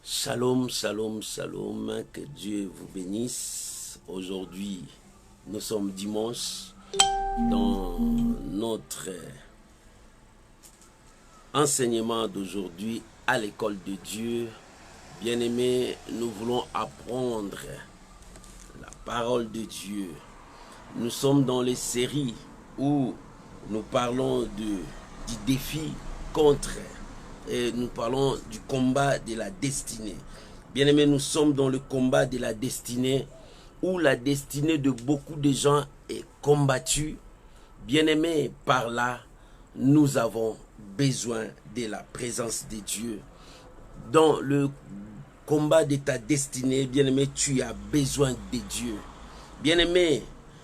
Shalom, shalom, shalom, que Dieu vous bénisse. Aujourd'hui, nous sommes dimanche dans notre enseignement d'aujourd'hui à l'école de Dieu. Bien-aimés, nous voulons apprendre la parole de Dieu. Nous sommes dans les séries où nous parlons du défi contre et nous parlons du combat de la destinée. Bien-aimés, nous sommes dans le combat de la destinée où la destinée de beaucoup de gens est combattue. Bien-aimés, par là, nous avons besoin de la présence de Dieu. Dans le combat de ta destinée, bien-aimé, tu as besoin de Dieu. Bien-aimé,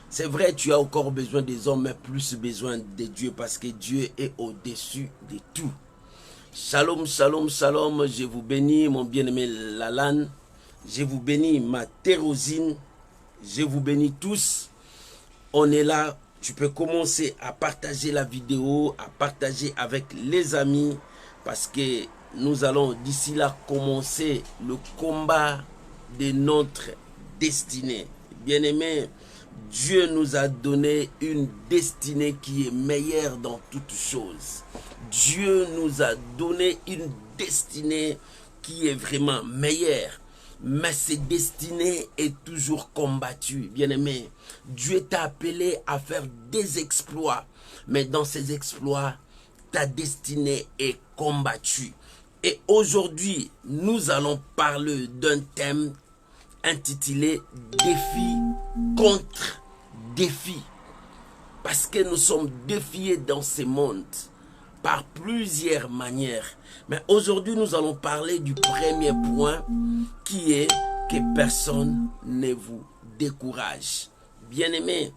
c'est vrai, tu as encore besoin des hommes, mais plus besoin de Dieu parce que Dieu est au-dessus de tout. Shalom, shalom, shalom, je vous bénis mon bien-aimé Lalan, je vous bénis ma Thérosine, je vous bénis tous. On est là, tu peux commencer à partager la vidéo, à partager avec les amis, parce que nous allons d'ici là commencer le combat de notre destinée. Bien-aimé, Dieu nous a donné une destinée qui est meilleure dans toutes choses. Dieu nous a donné une destinée qui est vraiment meilleure. Mais cette destinée est toujours combattue. Bien-aimé, Dieu t'a appelé à faire des exploits. Mais dans ces exploits, ta destinée est combattue. Et aujourd'hui, nous allons parler d'un thème intitulé défi contre défi. Parce que nous sommes défiés dans ce monde par plusieurs manières. Mais aujourd'hui, nous allons parler du premier point qui est que personne ne vous décourage. Bien-aimés,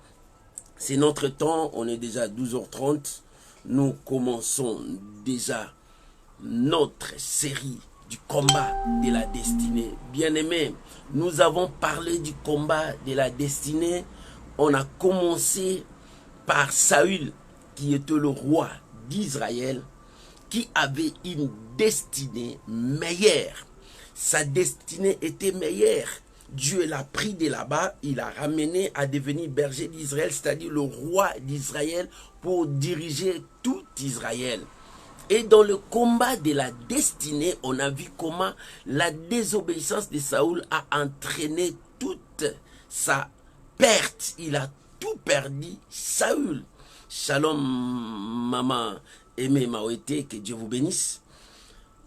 c'est notre temps, on est déjà à 12h30. Nous commençons déjà notre série du combat de la destinée. Bien-aimés, nous avons parlé du combat de la destinée. On a commencé par Saül, qui était le roi d'Israël, qui avait une destinée meilleure. Sa destinée était meilleure. Dieu l'a pris de là-bas, il l'a ramené à devenir berger d'Israël, c'est-à-dire le roi d'Israël, pour diriger tout Israël. Et dans le combat de la destinée, on a vu comment la désobéissance de Saül a entraîné toute sa perte. Il a tout perdu, Saül. Shalom, maman aimée Maouete, que Dieu vous bénisse.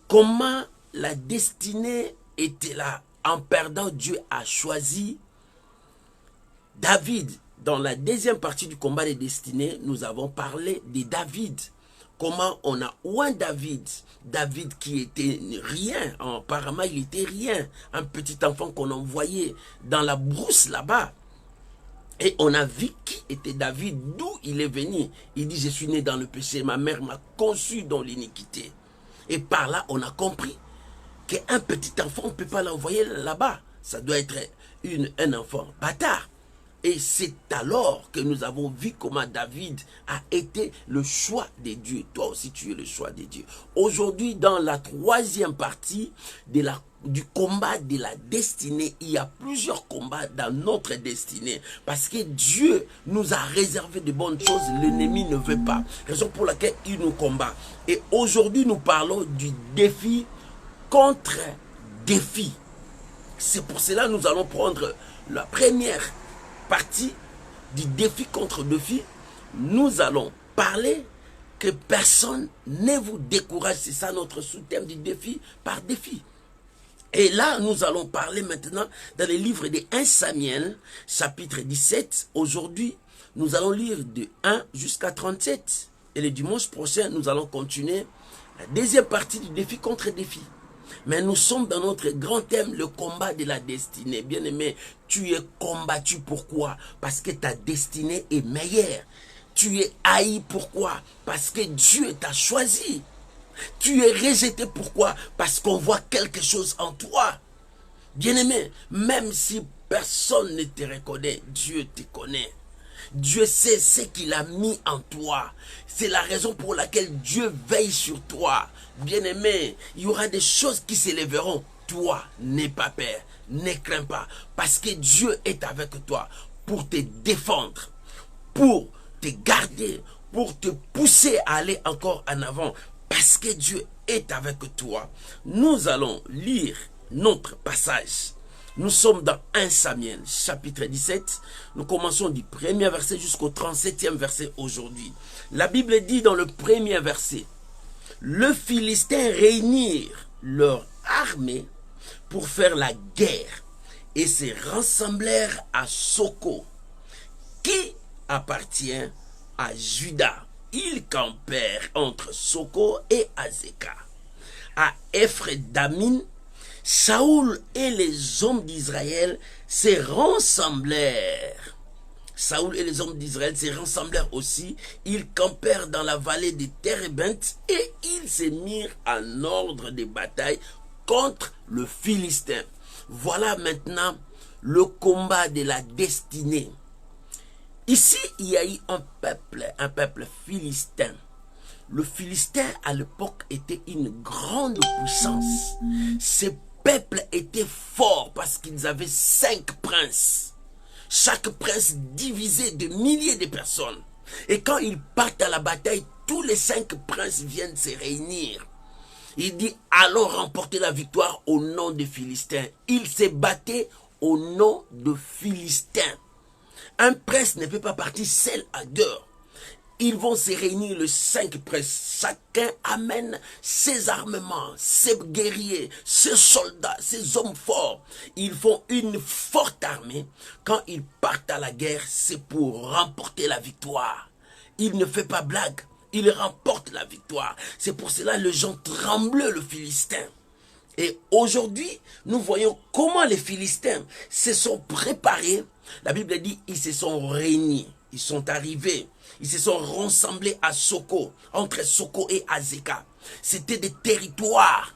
Comment la destinée était là. En perdant, Dieu a choisi David. Dans la deuxième partie du combat des destinées, nous avons parlé de David. Comment on a oint David. David qui était rien. Apparemment, il était rien. Un petit enfant qu'on envoyait dans la brousse là-bas. Et on a vu qui était David, d'où il est venu. Il dit, je suis né dans le péché, ma mère m'a conçu dans l'iniquité. Et par là, on a compris qu'un petit enfant, on ne peut pas l'envoyer là-bas. Ça doit être un enfant bâtard. Et c'est alors que nous avons vu comment David a été le choix de Dieu. Toi aussi, tu es le choix de Dieu. Aujourd'hui, dans la troisième partie du combat de la destinée, il y a plusieurs combats dans notre destinée. Parce que Dieu nous a réservé de bonnes choses, l'ennemi ne veut pas. Raison pour laquelle il nous combat. Et aujourd'hui, nous parlons du défi contre défi. C'est pour cela que nous allons prendre la première partie du défi contre défi. Nous allons parler que personne ne vous décourage. C'est ça notre sous-thème du défi par défi. Et là, nous allons parler maintenant dans le livre de 1 Samuel, chapitre 17. Aujourd'hui, nous allons lire de 1 jusqu'à 37. Et le dimanche prochain, nous allons continuer la deuxième partie du défi contre défi. Mais nous sommes dans notre grand thème, le combat de la destinée. Bien-aimé, tu es combattu. Pourquoi? Parce que ta destinée est meilleure. Tu es haï. Pourquoi? Parce que Dieu t'a choisi. Tu es rejeté. Pourquoi? Parce qu'on voit quelque chose en toi. Bien-aimé, même si personne ne te reconnaît, Dieu te connaît. Dieu sait ce qu'il a mis en toi. C'est la raison pour laquelle Dieu veille sur toi. Bien-aimé, il y aura des choses qui s'élèveront. toi, n'aie pas peur, ne crains pas, parce que Dieu est avec toi pour te défendre, pour te garder, pour te pousser à aller encore en avant, parce que Dieu est avec toi. Nous allons lire notre passage. Nous sommes dans 1 Samuel, chapitre 17. Nous commençons du premier verset jusqu'au 37e verset aujourd'hui. La Bible dit dans le premier verset, « Les Philistins réunirent leur armée pour faire la guerre et se rassemblèrent à Soko, qui appartient à Juda. Ils campèrent entre Soko et Azeka. À Ephraim, Saoul et les hommes d'Israël se rassemblèrent. Saoul et les hommes d'Israël se rassemblèrent aussi. Ils campèrent dans la vallée de Térébinthe et ils se mirent en ordre de bataille contre le Philistin. Voilà maintenant le combat de la destinée. Ici, il y a eu un peuple philistin. Le Philistin, à l'époque, était une grande puissance. Ce peuple était fort parce qu'ils avaient 5 princes. Chaque prince divisé de milliers de personnes. Et quand ils partent à la bataille, tous les 5 princes viennent se réunir. Il dit, allons remporter la victoire au nom des Philistins. Ils se battaient au nom de Philistins. Un prince ne peut pas partir seul à guerre. Ils vont se réunir, les 5 princes. Chacun amène ses armements, ses guerriers, ses soldats, ses hommes forts. Ils font une forte armée. Quand ils partent à la guerre, c'est pour remporter la victoire. Il ne fait pas blague. Il remporte la victoire. C'est pour cela que les gens tremblaient, le Philistin. Et aujourd'hui, nous voyons comment les Philistins se sont préparés. La Bible dit, ils se sont réunis. Ils sont arrivés. Ils se sont rassemblés à Soko, entre Soko et Azeka. C'était des territoires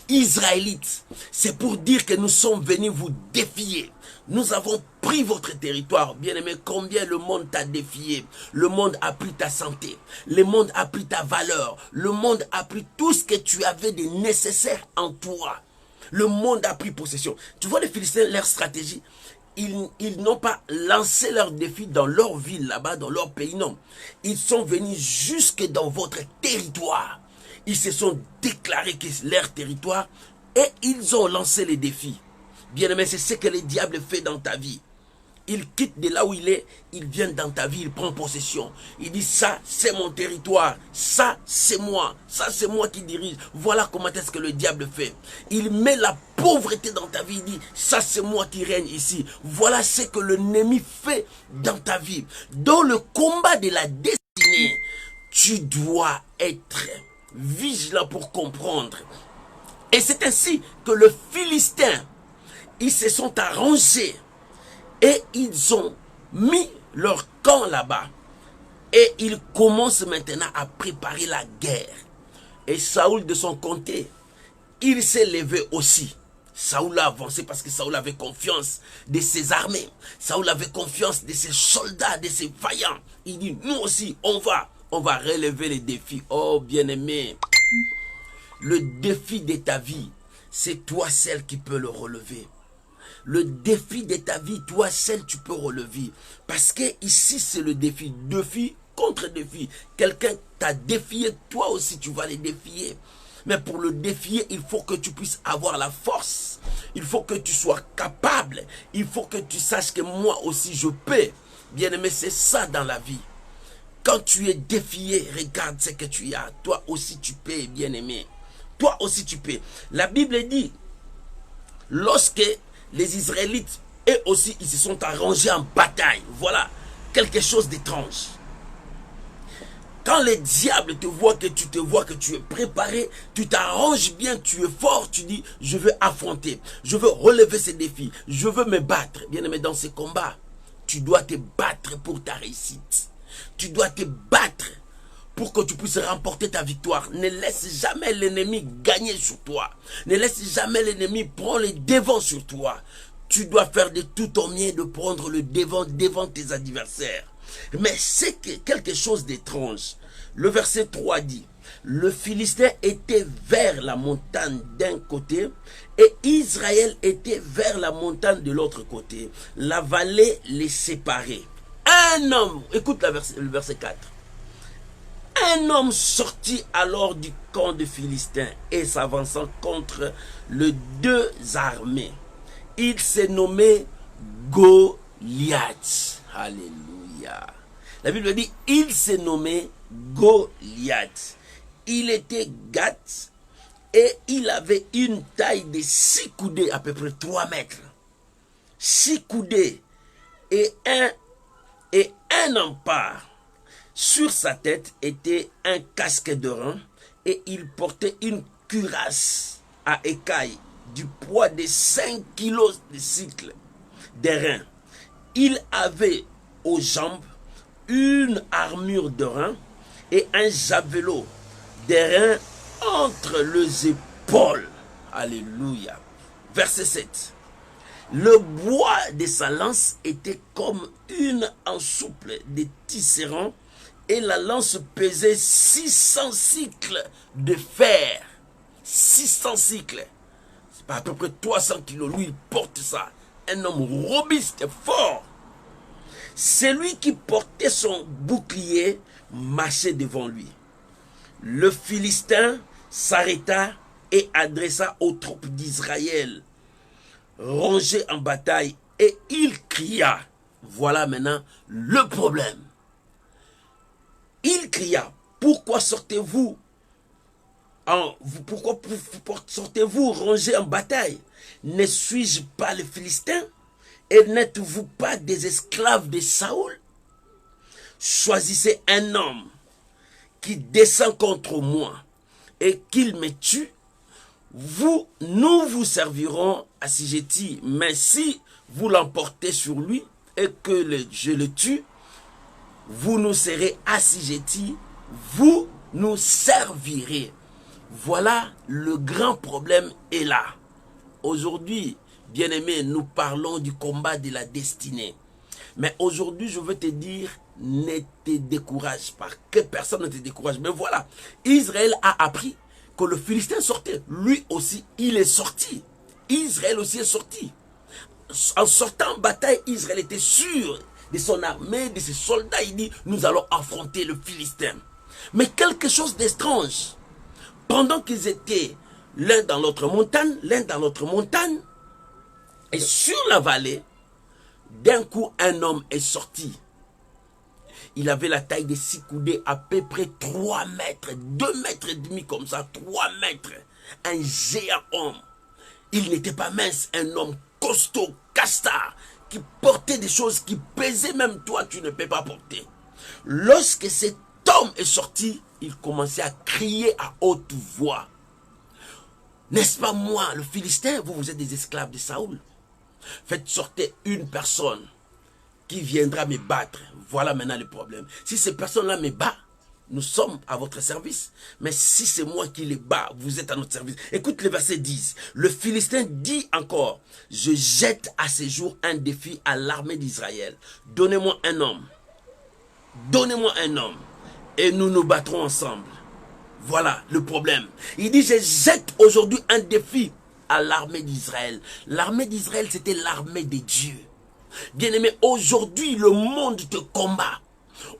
israélites. C'est pour dire que nous sommes venus vous défier. Nous avons pris votre territoire. Bien-aimé, combien le monde t'a défié. Le monde a pris ta santé. Le monde a pris ta valeur. Le monde a pris tout ce que tu avais de nécessaire en toi. Le monde a pris possession. Tu vois les Philistins, leur stratégie. Ils n'ont pas lancé leur défi dans leur ville là-bas, dans leur pays, non. Ils sont venus jusque dans votre territoire. Ils se sont déclarés que c'est leur territoire et ils ont lancé les défis. Bien-aimé, c'est ce que le diable fait dans ta vie. Il quitte de là où il est, il vient dans ta vie, il prend possession. Il dit, ça c'est mon territoire, ça c'est moi qui dirige. Voilà comment est-ce que le diable fait. Il met la pauvreté dans ta vie, il dit, ça c'est moi qui règne ici. Voilà ce que l'ennemi fait dans ta vie. Dans le combat de la destinée, tu dois être vigilant pour comprendre. Et c'est ainsi que les Philistins, ils se sont arrangés. Et ils ont mis leur camp là-bas. Et ils commencent maintenant à préparer la guerre. Et Saoul de son côté, il s'est levé aussi. Saoul a avancé parce que Saoul avait confiance de ses armées. Saoul avait confiance de ses soldats, de ses vaillants. Il dit, nous aussi, on va relever les défis. Oh bien-aimé, le défi de ta vie, c'est toi seul qui peux le relever. Le défi de ta vie, toi seul, tu peux relever. Parce que ici, c'est le défi. Défi contre défi. Quelqu'un t'a défié, toi aussi, tu vas les défier. Mais pour le défier, il faut que tu puisses avoir la force. Il faut que tu sois capable. Il faut que tu saches que moi aussi, je peux. Bien-aimé, c'est ça dans la vie. Quand tu es défié, regarde ce que tu as. Toi aussi, tu peux, bien-aimé. Toi aussi, tu peux. La Bible dit, lorsque les Israélites, eux aussi, ils se sont arrangés en bataille. Voilà, quelque chose d'étrange. Quand le diable te voit, que tu es préparé, tu t'arranges bien, tu es fort, tu dis, je veux affronter, je veux relever ces défis, je veux me battre. Bien aimé, dans ces combats, tu dois te battre pour ta réussite. Tu dois te battre pour que tu puisses remporter ta victoire. Ne laisse jamais l'ennemi gagner sur toi. Ne laisse jamais l'ennemi prendre le devant sur toi. Tu dois faire de tout ton mieux de prendre le devant tes adversaires. Mais c'est quelque chose d'étrange. Le verset 3 dit, Le Philistin était vers la montagne d'un côté et Israël était vers la montagne de l'autre côté. La vallée les séparait. Un homme, écoute le verset 4. Un homme sortit alors du camp de Philistins et s'avançant contre les deux armées. Il s'est nommé Goliath. Alléluia. La Bible dit, il s'est nommé Goliath. Il était Gath et il avait une taille de 6 coudées, à peu près 3 mètres. 6 coudées et un empare. Sur sa tête était un casque de rein et il portait une cuirasse à écailles du poids de 5 kilos de cycle d'airain. Il avait aux jambes une armure de rein et un javelot d'airain entre les épaules. Alléluia. Verset 7. Le bois de sa lance était comme une ensouple de tisserand et la lance pesait 600 cycles de fer. 600 cycles. C'est pas à peu près 300 kilos. Lui, il porte ça. Un homme robuste, fort. Celui qui portait son bouclier marchait devant lui. Le Philistin s'arrêta et adressa aux troupes d'Israël, rangées en bataille, et il cria. Voilà maintenant le problème. Il cria, pourquoi sortez-vous rangés en bataille? Ne suis-je pas le Philistin? Et n'êtes-vous pas des esclaves de Saoul? Choisissez un homme qui descend contre moi et qu'il me tue. Nous vous servirons assujettis. Mais si vous l'emportez sur lui et que je le tue, vous nous serez assujettis, vous nous servirez. Voilà, le grand problème est là. Aujourd'hui, bien-aimé, nous parlons du combat de la destinée. Mais aujourd'hui, je veux te dire, ne te décourage pas. Que personne ne te décourage. Mais voilà, Israël a appris que le Philistin sortait. Lui aussi, il est sorti. Israël aussi est sorti. En sortant en bataille, Israël était sûr de son armée, de ses soldats. Il dit, nous allons affronter le Philistin. Mais quelque chose d'étrange. Pendant qu'ils étaient l'un dans l'autre montagne, et sur la vallée, d'un coup, un homme est sorti. Il avait la taille de 6 coudées, à peu près 3 mètres, 2 mètres et demi comme ça, 3 mètres. Un géant homme. Il n'était pas mince, un homme costaud, castard, qui portait des choses qui pesaient, même toi, tu ne peux pas porter. Lorsque cet homme est sorti, il commençait à crier à haute voix. N'est-ce pas moi, le Philistin? Vous êtes des esclaves de Saoul. Faites sortir une personne qui viendra me battre. Voilà maintenant le problème. Si ces personnes-là me battent, nous sommes à votre service. Mais si c'est moi qui les bats, vous êtes à notre service. Écoute le verset 10. Le Philistin dit encore, je jette à ce jour un défi à l'armée d'Israël. Donnez-moi un homme. Donnez-moi un homme. Et nous nous battrons ensemble. Voilà le problème. Il dit, je jette aujourd'hui un défi à l'armée d'Israël. L'armée d'Israël, c'était l'armée de Dieu. Bien-aimé, aujourd'hui, le monde te combat.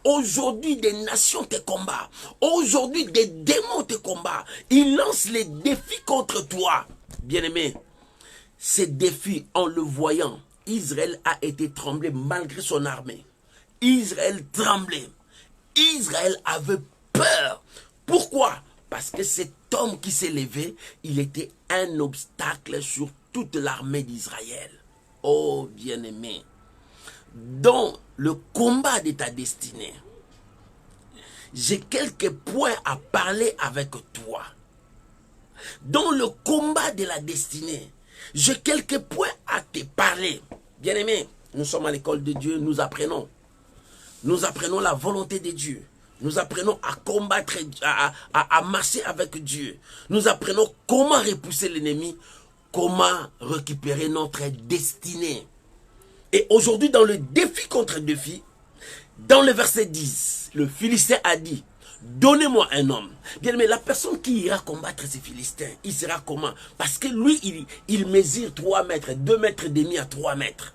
Aujourd'hui, des nations te combattent. Aujourd'hui, des démons te combattent. Ils lancent les défis contre toi. Bien-aimé, ces défis, en le voyant, Israël a été tremblé malgré son armée. Israël tremblait. Israël avait peur. Pourquoi? Parce que cet homme qui s'est levé, il était un obstacle sur toute l'armée d'Israël. Oh bien-aimé, dans le combat de ta destinée, j'ai quelques points à parler avec toi. Dans le combat de la destinée, j'ai quelques points à te parler. Bien-aimé, nous sommes à l'école de Dieu, nous apprenons. Nous apprenons la volonté de Dieu. Nous apprenons à combattre, à marcher avec Dieu. Nous apprenons comment repousser l'ennemi, comment récupérer notre destinée. Et aujourd'hui, dans le défi contre défi, dans le verset 10, le Philistin a dit, Donnez-moi un homme. Bien, mais la personne qui ira combattre ces Philistins, il sera comment? Parce que lui, il mesure 3 mètres, 2 mètres et demi à 3 mètres.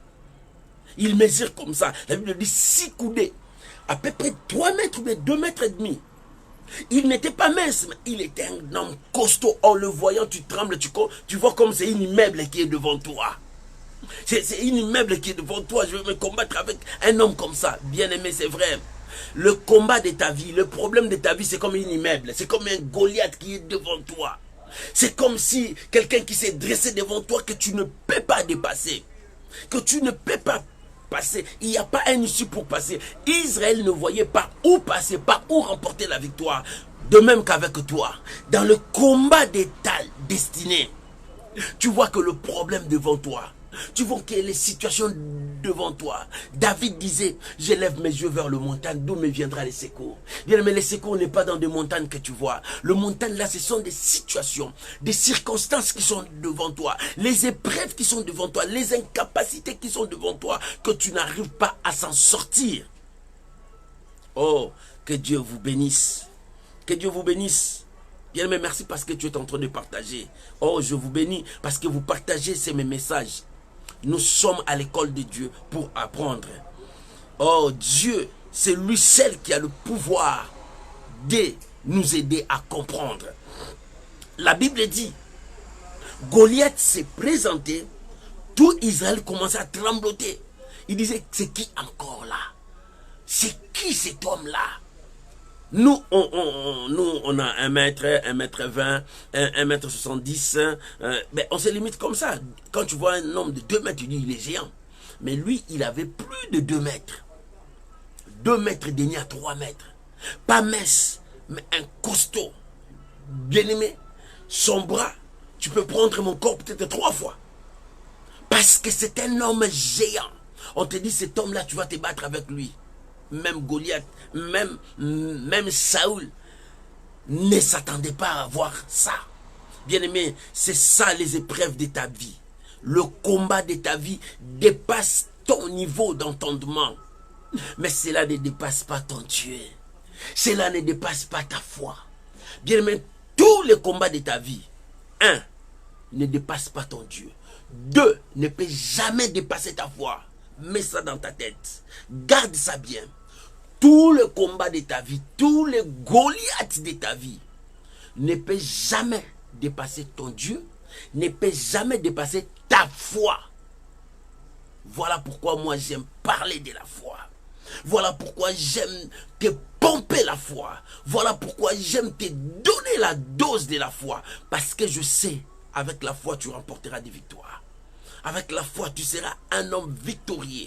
Il mesure comme ça. La Bible dit 6 coudées. À peu près 3 mètres ou 2 mètres et demi. Il n'était pas mince, mais il était un homme costaud. En le voyant, tu trembles, tu vois comme c'est un immeuble qui est devant toi. C'est un immeuble qui est devant toi. Je veux me combattre avec un homme comme ça. Bien aimé, c'est vrai. Le combat de ta vie, le problème de ta vie, c'est comme un immeuble. C'est comme un Goliath qui est devant toi. C'est comme si quelqu'un qui s'est dressé devant toi que tu ne peux pas dépasser. Que tu ne peux pas passer. Il n'y a pas un issue pour passer. Israël ne voyait pas où passer, pas où remporter la victoire. De même qu'avec toi, dans le combat de ta destinée, tu vois que le problème devant toi, tu vois que les situations devant toi. David disait, je lève mes yeux vers le montagne, d'où me viendra les secours. Bien, mais les secours n'est pas dans des montagnes que tu vois. Le montagne là, ce sont des situations, des circonstances qui sont devant toi, les épreuves qui sont devant toi, les incapacités qui sont devant toi, que tu n'arrives pas à s'en sortir. Oh, que Dieu vous bénisse. Que Dieu vous bénisse. Bien, mais merci parce que tu es en train de partager. Oh, je vous bénis parce que vous partagez ces mes messages. Nous sommes à l'école de Dieu pour apprendre. Oh, Dieu, c'est lui seul qui a le pouvoir de nous aider à comprendre. La Bible dit, Goliath s'est présenté, tout Israël commençait à trembloter. Il disait, c'est qui encore là? C'est qui cet homme-là? Nous, on a 1 mètre, 1 mètre 20, 1 mètre 70. Ben, on se limite comme ça. Quand tu vois un homme de 2 mètres, tu dis il est géant. Mais lui, il avait plus de 2 mètres. 2 mètres et demi à 3 mètres. Pas mince, mais un costaud. Bien aimé. Son bras, tu peux prendre mon corps peut-être 3 fois. Parce que c'est un homme géant. On te dit, cet homme-là, tu vas te battre avec lui. Même Goliath, même Saoul ne s'attendait pas à voir ça. Bien aimé, c'est ça les épreuves de ta vie. Le combat de ta vie dépasse ton niveau d'entendement. Mais cela ne dépasse pas ton Dieu. Cela ne dépasse pas ta foi. Bien aimé, tous les combats de ta vie, 1, ne dépasse pas ton Dieu. 2, ne peut jamais dépasser ta foi. Mets ça dans ta tête. Garde ça bien. Tout le combat de ta vie, tous les Goliaths de ta vie ne peut jamais dépasser ton Dieu, ne peut jamais dépasser ta foi. Voilà pourquoi moi j'aime parler de la foi. Voilà pourquoi j'aime te pomper la foi. Voilà pourquoi j'aime te donner la dose de la foi. Parce que je sais, avec la foi, tu remporteras des victoires. Avec la foi, tu seras un homme victorieux.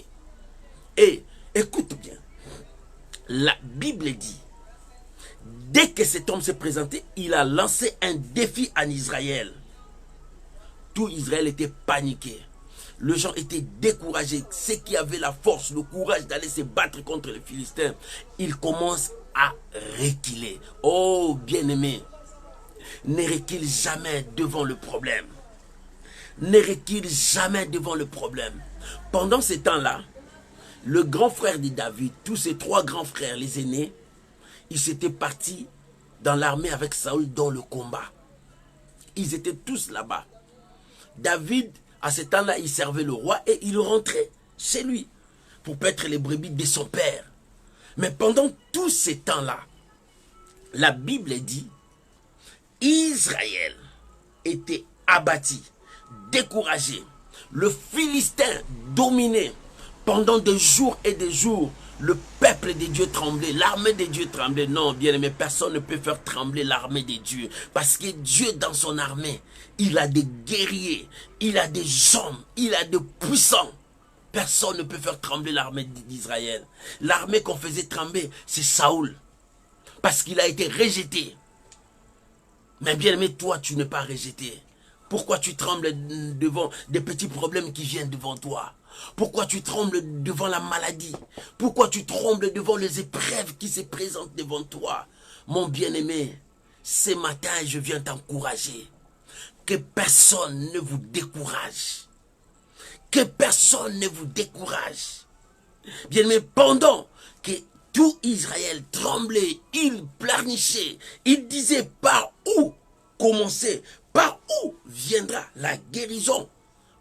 Et écoute bien. La Bible dit, dès que cet homme s'est présenté, il a lancé un défi en Israël. Tout Israël était paniqué. Les gens étaient découragés. Ceux qui avaient la force, le courage d'aller se battre contre les Philistins, ils commencent à reculer. Oh, bien-aimé, ne recule jamais devant le problème. Ne recule jamais devant le problème. Pendant ce temps-là, le grand frère de David, tous ses 3 grands frères, les aînés, ils s'étaient partis dans l'armée avec Saoul dans le combat. Ils étaient tous là-bas. David, à ce temps-là, il servait le roi et il rentrait chez lui pour paître les brebis de son père. Mais pendant tous ces temps-là, la Bible dit, Israël était abattu, découragé. Le Philistin dominait. Pendant des jours et des jours, le peuple de Dieu tremblait, l'armée de Dieu tremblait. Non, bien aimé, personne ne peut faire trembler l'armée de Dieu. Parce que Dieu, dans son armée, il a des guerriers, il a des hommes, il a des puissants. Personne ne peut faire trembler l'armée d'Israël. L'armée qu'on faisait trembler, c'est Saoul. Parce qu'il a été rejeté. Mais bien aimé, toi, tu n'es pas rejeté. Pourquoi tu trembles devant des petits problèmes qui viennent devant toi? Pourquoi tu trembles devant la maladie? Pourquoi tu trembles devant les épreuves qui se présentent devant toi? Mon bien-aimé, ce matin, je viens t'encourager. Que personne ne vous décourage. Que personne ne vous décourage. Bien-aimé, pendant que Tout Israël tremblait, il pleurnichait, il disait par où commencer, par où viendra la guérison,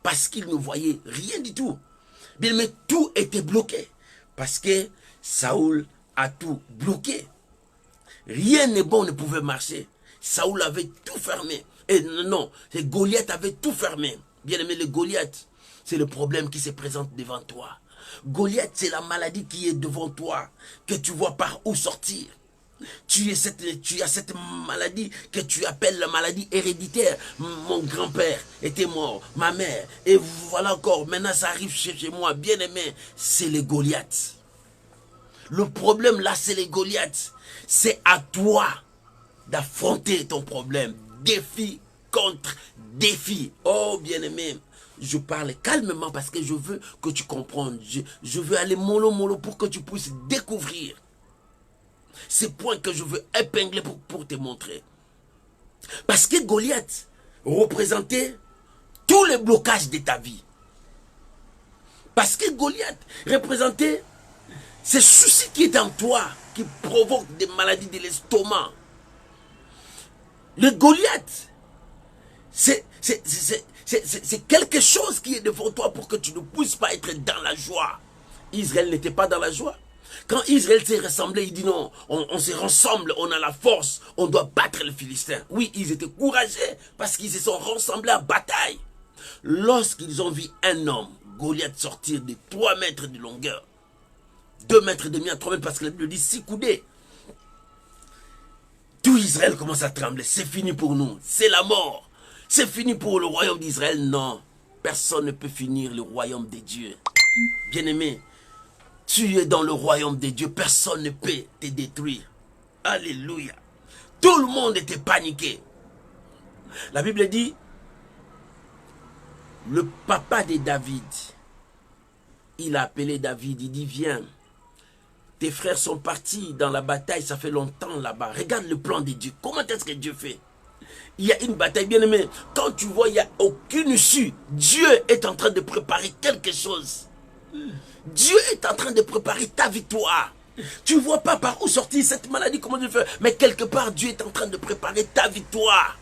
parce qu'il ne voyait rien du tout. Bien, mais tout était bloqué, parce que Saoul a tout bloqué. Rien de bon ne pouvait marcher. Saoul avait tout fermé. Et non, Goliath avait tout fermé. Bien aimé, le Goliath, c'est le problème qui se présente devant toi. Goliath, c'est la maladie qui est devant toi, que tu vois par où sortir. Tu as cette maladie que tu appelles la maladie héréditaire. Mon grand-père était mort, ma mère, et voilà encore, maintenant ça arrive chez moi. Bien aimé, c'est les Goliaths. Le problème là, c'est les Goliaths. C'est à toi d'affronter ton problème. Défi contre défi. Oh bien aimé, je parle calmement parce que je veux que tu comprennes. Je veux aller mollo pour que tu puisses découvrir ces points que je veux épingler pour te montrer. Parce que Goliath représentait tous les blocages de ta vie. Parce que Goliath représentait ces soucis qui est en toi, qui provoquent des maladies de l'estomac. Le Goliath, c'est quelque chose qui est devant toi pour que tu ne puisses pas être dans la joie. Israël n'était pas dans la joie. Quand Israël s'est rassemblé, il dit non, on se rassemble, on a la force, on doit battre les Philistins. Oui, ils étaient courageux parce qu'ils se sont rassemblés en bataille. Lorsqu'ils ont vu un homme, Goliath, sortir de 3 mètres de longueur, 2 mètres et demi à 3 mètres, parce que la Bible dit 6 coudées, tout Israël commence à trembler. C'est fini pour nous, c'est la mort. C'est fini pour le royaume d'Israël. Non, personne ne peut finir le royaume de Dieu. Bien-aimé, tu es dans le royaume de Dieu, personne ne peut te détruire. Alléluia. Tout le monde était paniqué. La Bible dit, le papa de David, il a appelé David, il dit, viens, tes frères sont partis dans la bataille, ça fait longtemps là-bas. Regarde le plan de Dieu. Comment est-ce que Dieu fait? Il y a une bataille, bien aimé. Quand tu vois, il n'y a aucune issue. Dieu est en train de préparer quelque chose. Dieu est en train de préparer ta victoire. Tu ne vois pas par où sortir cette maladie, comment Dieu fait. Mais quelque part, Dieu est en train de préparer ta victoire.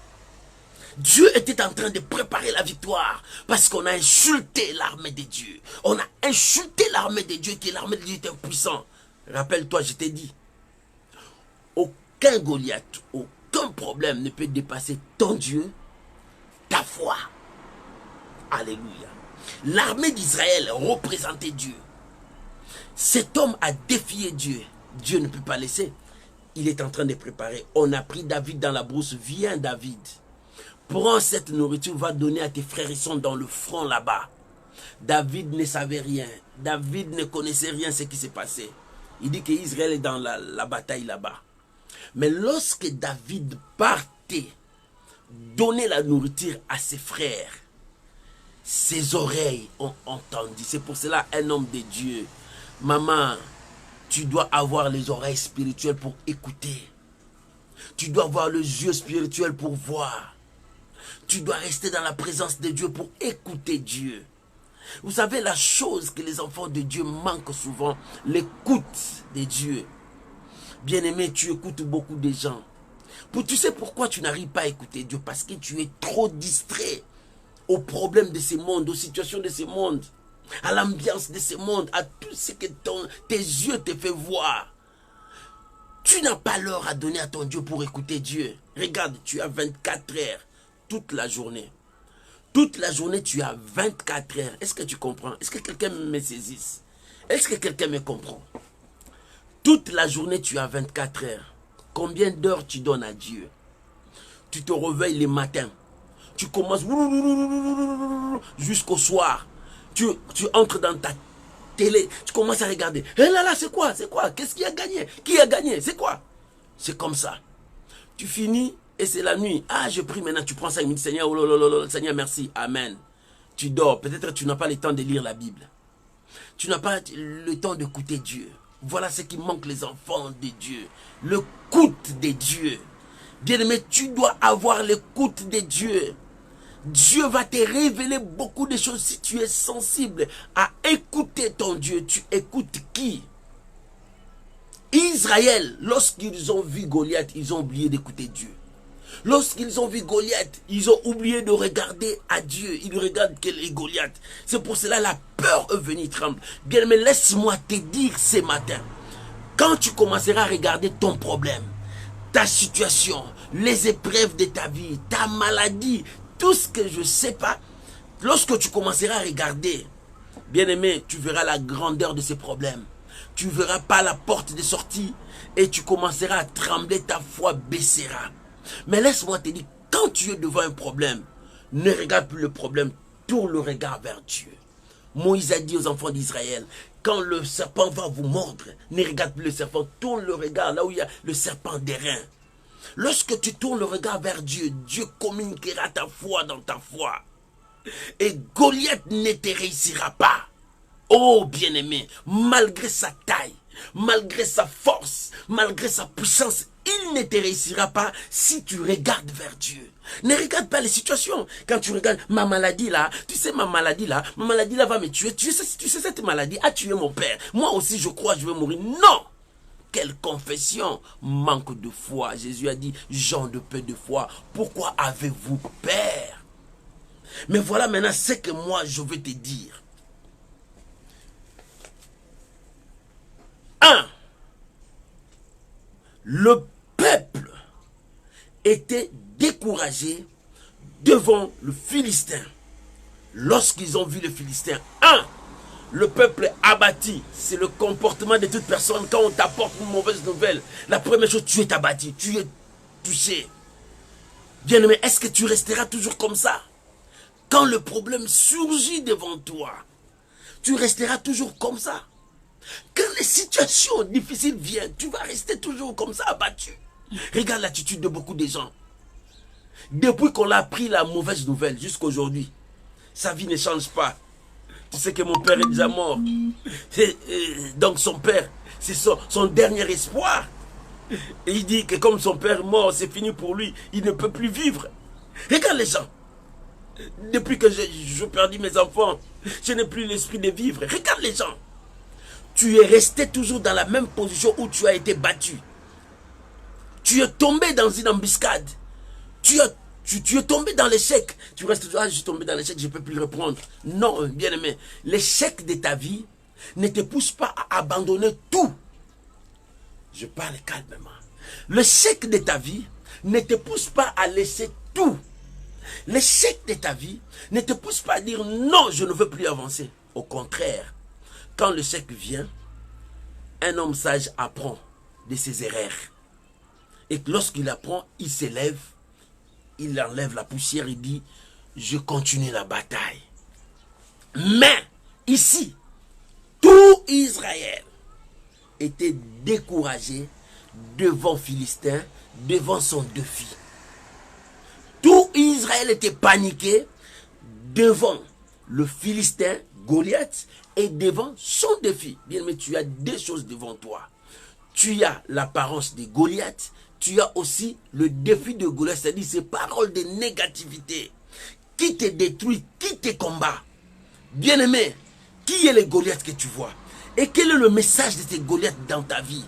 Dieu était en train de préparer la victoire. Parce qu'on a insulté l'armée de Dieu. On a insulté l'armée de Dieu, qui est l'armée de Dieu est impuissant. Rappelle-toi, je t'ai dit, aucun Goliath, aucun problème ne peut dépasser ton Dieu, ta foi. Alléluia. L'armée d'Israël représentait Dieu. Cet homme a défié Dieu. Dieu ne peut pas laisser. Il est en train de préparer. On a pris David dans la brousse. Viens David. Prends cette nourriture, va donner à tes frères. Ils sont dans le front là-bas. David ne savait rien. David ne connaissait rien de ce qui s'est passé. Il dit qu'Israël est dans la bataille là-bas. Mais lorsque David partait donner la nourriture à ses frères, ses oreilles ont entendu. C'est pour cela un homme de Dieu. Maman, tu dois avoir les oreilles spirituelles pour écouter. Tu dois avoir les yeux spirituels pour voir. Tu dois rester dans la présence de Dieu pour écouter Dieu. Vous savez, la chose que les enfants de Dieu manquent souvent, l'écoute de Dieu. Bien-aimé, tu écoutes beaucoup de gens. Tu sais pourquoi tu n'arrives pas à écouter Dieu? Parce que tu es trop distrait aux problèmes de ce monde, aux situations de ce monde, à l'ambiance de ce monde, à tout ce que tes yeux te font voir. Tu n'as pas l'heure à donner à ton Dieu pour écouter Dieu. Regarde, tu as 24 heures toute la journée. Toute la journée, tu as 24 heures. Est-ce que tu comprends? Est-ce que quelqu'un me saisisse? Est-ce que quelqu'un me comprend? Toute la journée, tu as 24 heures. Combien d'heures tu donnes à Dieu? Tu te réveilles le matin. Tu commences jusqu'au soir. Tu entres dans ta télé. Tu commences à regarder. Eh là là, c'est quoi? C'est quoi? Qu'est-ce qui a gagné? Qui a gagné? C'est quoi? C'est comme ça. Tu finis et c'est la nuit. Ah, je prie maintenant. Tu prends 5 minutes. Seigneur, oh là, Seigneur, merci. Amen. Tu dors. Peut-être tu n'as pas le temps de lire la Bible. Tu n'as pas le temps d'écouter Dieu. Voilà ce qui manque les enfants de Dieu. L'écoute de Dieu. Bien-aimé, tu dois avoir l'écoute de Dieu. Dieu va te révéler beaucoup de choses si tu es sensible à écouter ton Dieu. Tu écoutes qui? Israël, lorsqu'ils ont vu Goliath, ils ont oublié d'écouter Dieu. Lorsqu'ils ont vu Goliath, ils ont oublié de regarder à Dieu. Ils regardent quel est Goliath. C'est pour cela la peur est venue tremble. Bien, mais laisse-moi te dire ce matin, quand tu commenceras à regarder ton problème, ta situation, les épreuves de ta vie, ta maladie, tout ce que je ne sais pas, lorsque tu commenceras à regarder, bien-aimé, tu verras la grandeur de ces problèmes. Tu ne verras pas la porte de sortie et tu commenceras à trembler, ta foi baissera. Mais laisse-moi te dire, quand tu es devant un problème, ne regarde plus le problème, tourne le regard vers Dieu. Moïse a dit aux enfants d'Israël, quand le serpent va vous mordre, ne regarde plus le serpent, tourne le regard là où il y a le serpent d'airain. Lorsque tu tournes le regard vers Dieu, Dieu communiquera ta foi dans ta foi. Et Goliath ne te réussira pas. Oh bien-aimé, malgré sa taille, malgré sa force, malgré sa puissance, il ne te réussira pas si tu regardes vers Dieu. Ne regarde pas les situations. Quand tu regardes ma maladie là, tu sais ma maladie là va me tuer. Tu sais cette maladie a tué mon père. Moi aussi je crois que je vais mourir. Non! Quelle confession! Manque de foi. Jésus a dit, gens de peu de foi, pourquoi avez-vous peur? Mais voilà maintenant ce que moi je veux te dire. 1. Le peuple était découragé devant le Philistin. Lorsqu'ils ont vu le Philistin, 1. Le peuple est abattu. C'est le comportement de toute personne. Quand on t'apporte une mauvaise nouvelle, la première chose, tu es abattu, tu es touché. Bien-aimé, est-ce que tu resteras toujours comme ça? Quand le problème surgit devant toi, tu resteras toujours comme ça? Quand les situations difficiles viennent, tu vas rester toujours comme ça, abattu. Regarde l'attitude de beaucoup de gens. Depuis qu'on a appris la mauvaise nouvelle jusqu'à aujourd'hui, sa vie ne change pas. Tu sais que mon père est déjà mort. Donc son père, c'est son dernier espoir. Et il dit que comme son père est mort, c'est fini pour lui. Il ne peut plus vivre. Regarde les gens. Depuis que je perdu mes enfants, je n'ai plus l'esprit de vivre. Regarde les gens. Tu es resté toujours dans la même position où tu as été battu. Tu es tombé dans une embuscade. Tu es tombé dans l'échec. Tu restes toujours, je suis tombé dans l'échec, je ne peux plus reprendre. Non, bien-aimé. L'échec de ta vie ne te pousse pas à abandonner tout. Je parle calmement. L'échec de ta vie ne te pousse pas à laisser tout. L'échec de ta vie ne te pousse pas à dire non, je ne veux plus avancer. Au contraire, quand l'échec vient, un homme sage apprend de ses erreurs. Et lorsqu'il apprend, il s'élève, il enlève la poussière, il dit, je continue la bataille. Mais, ici, tout Israël était découragé devant Philistin, devant son défi. Tout Israël était paniqué devant le Philistin, Goliath, et devant son défi. Bien, mais tu as deux choses devant toi. Tu as l'apparence de Goliath, tu as aussi le défi de Goliath, c'est-à-dire ces paroles de négativité qui te détruit, qui te combat. Bien-aimé, qui est le Goliath que tu vois? Et quel est le message de ces Goliaths dans ta vie?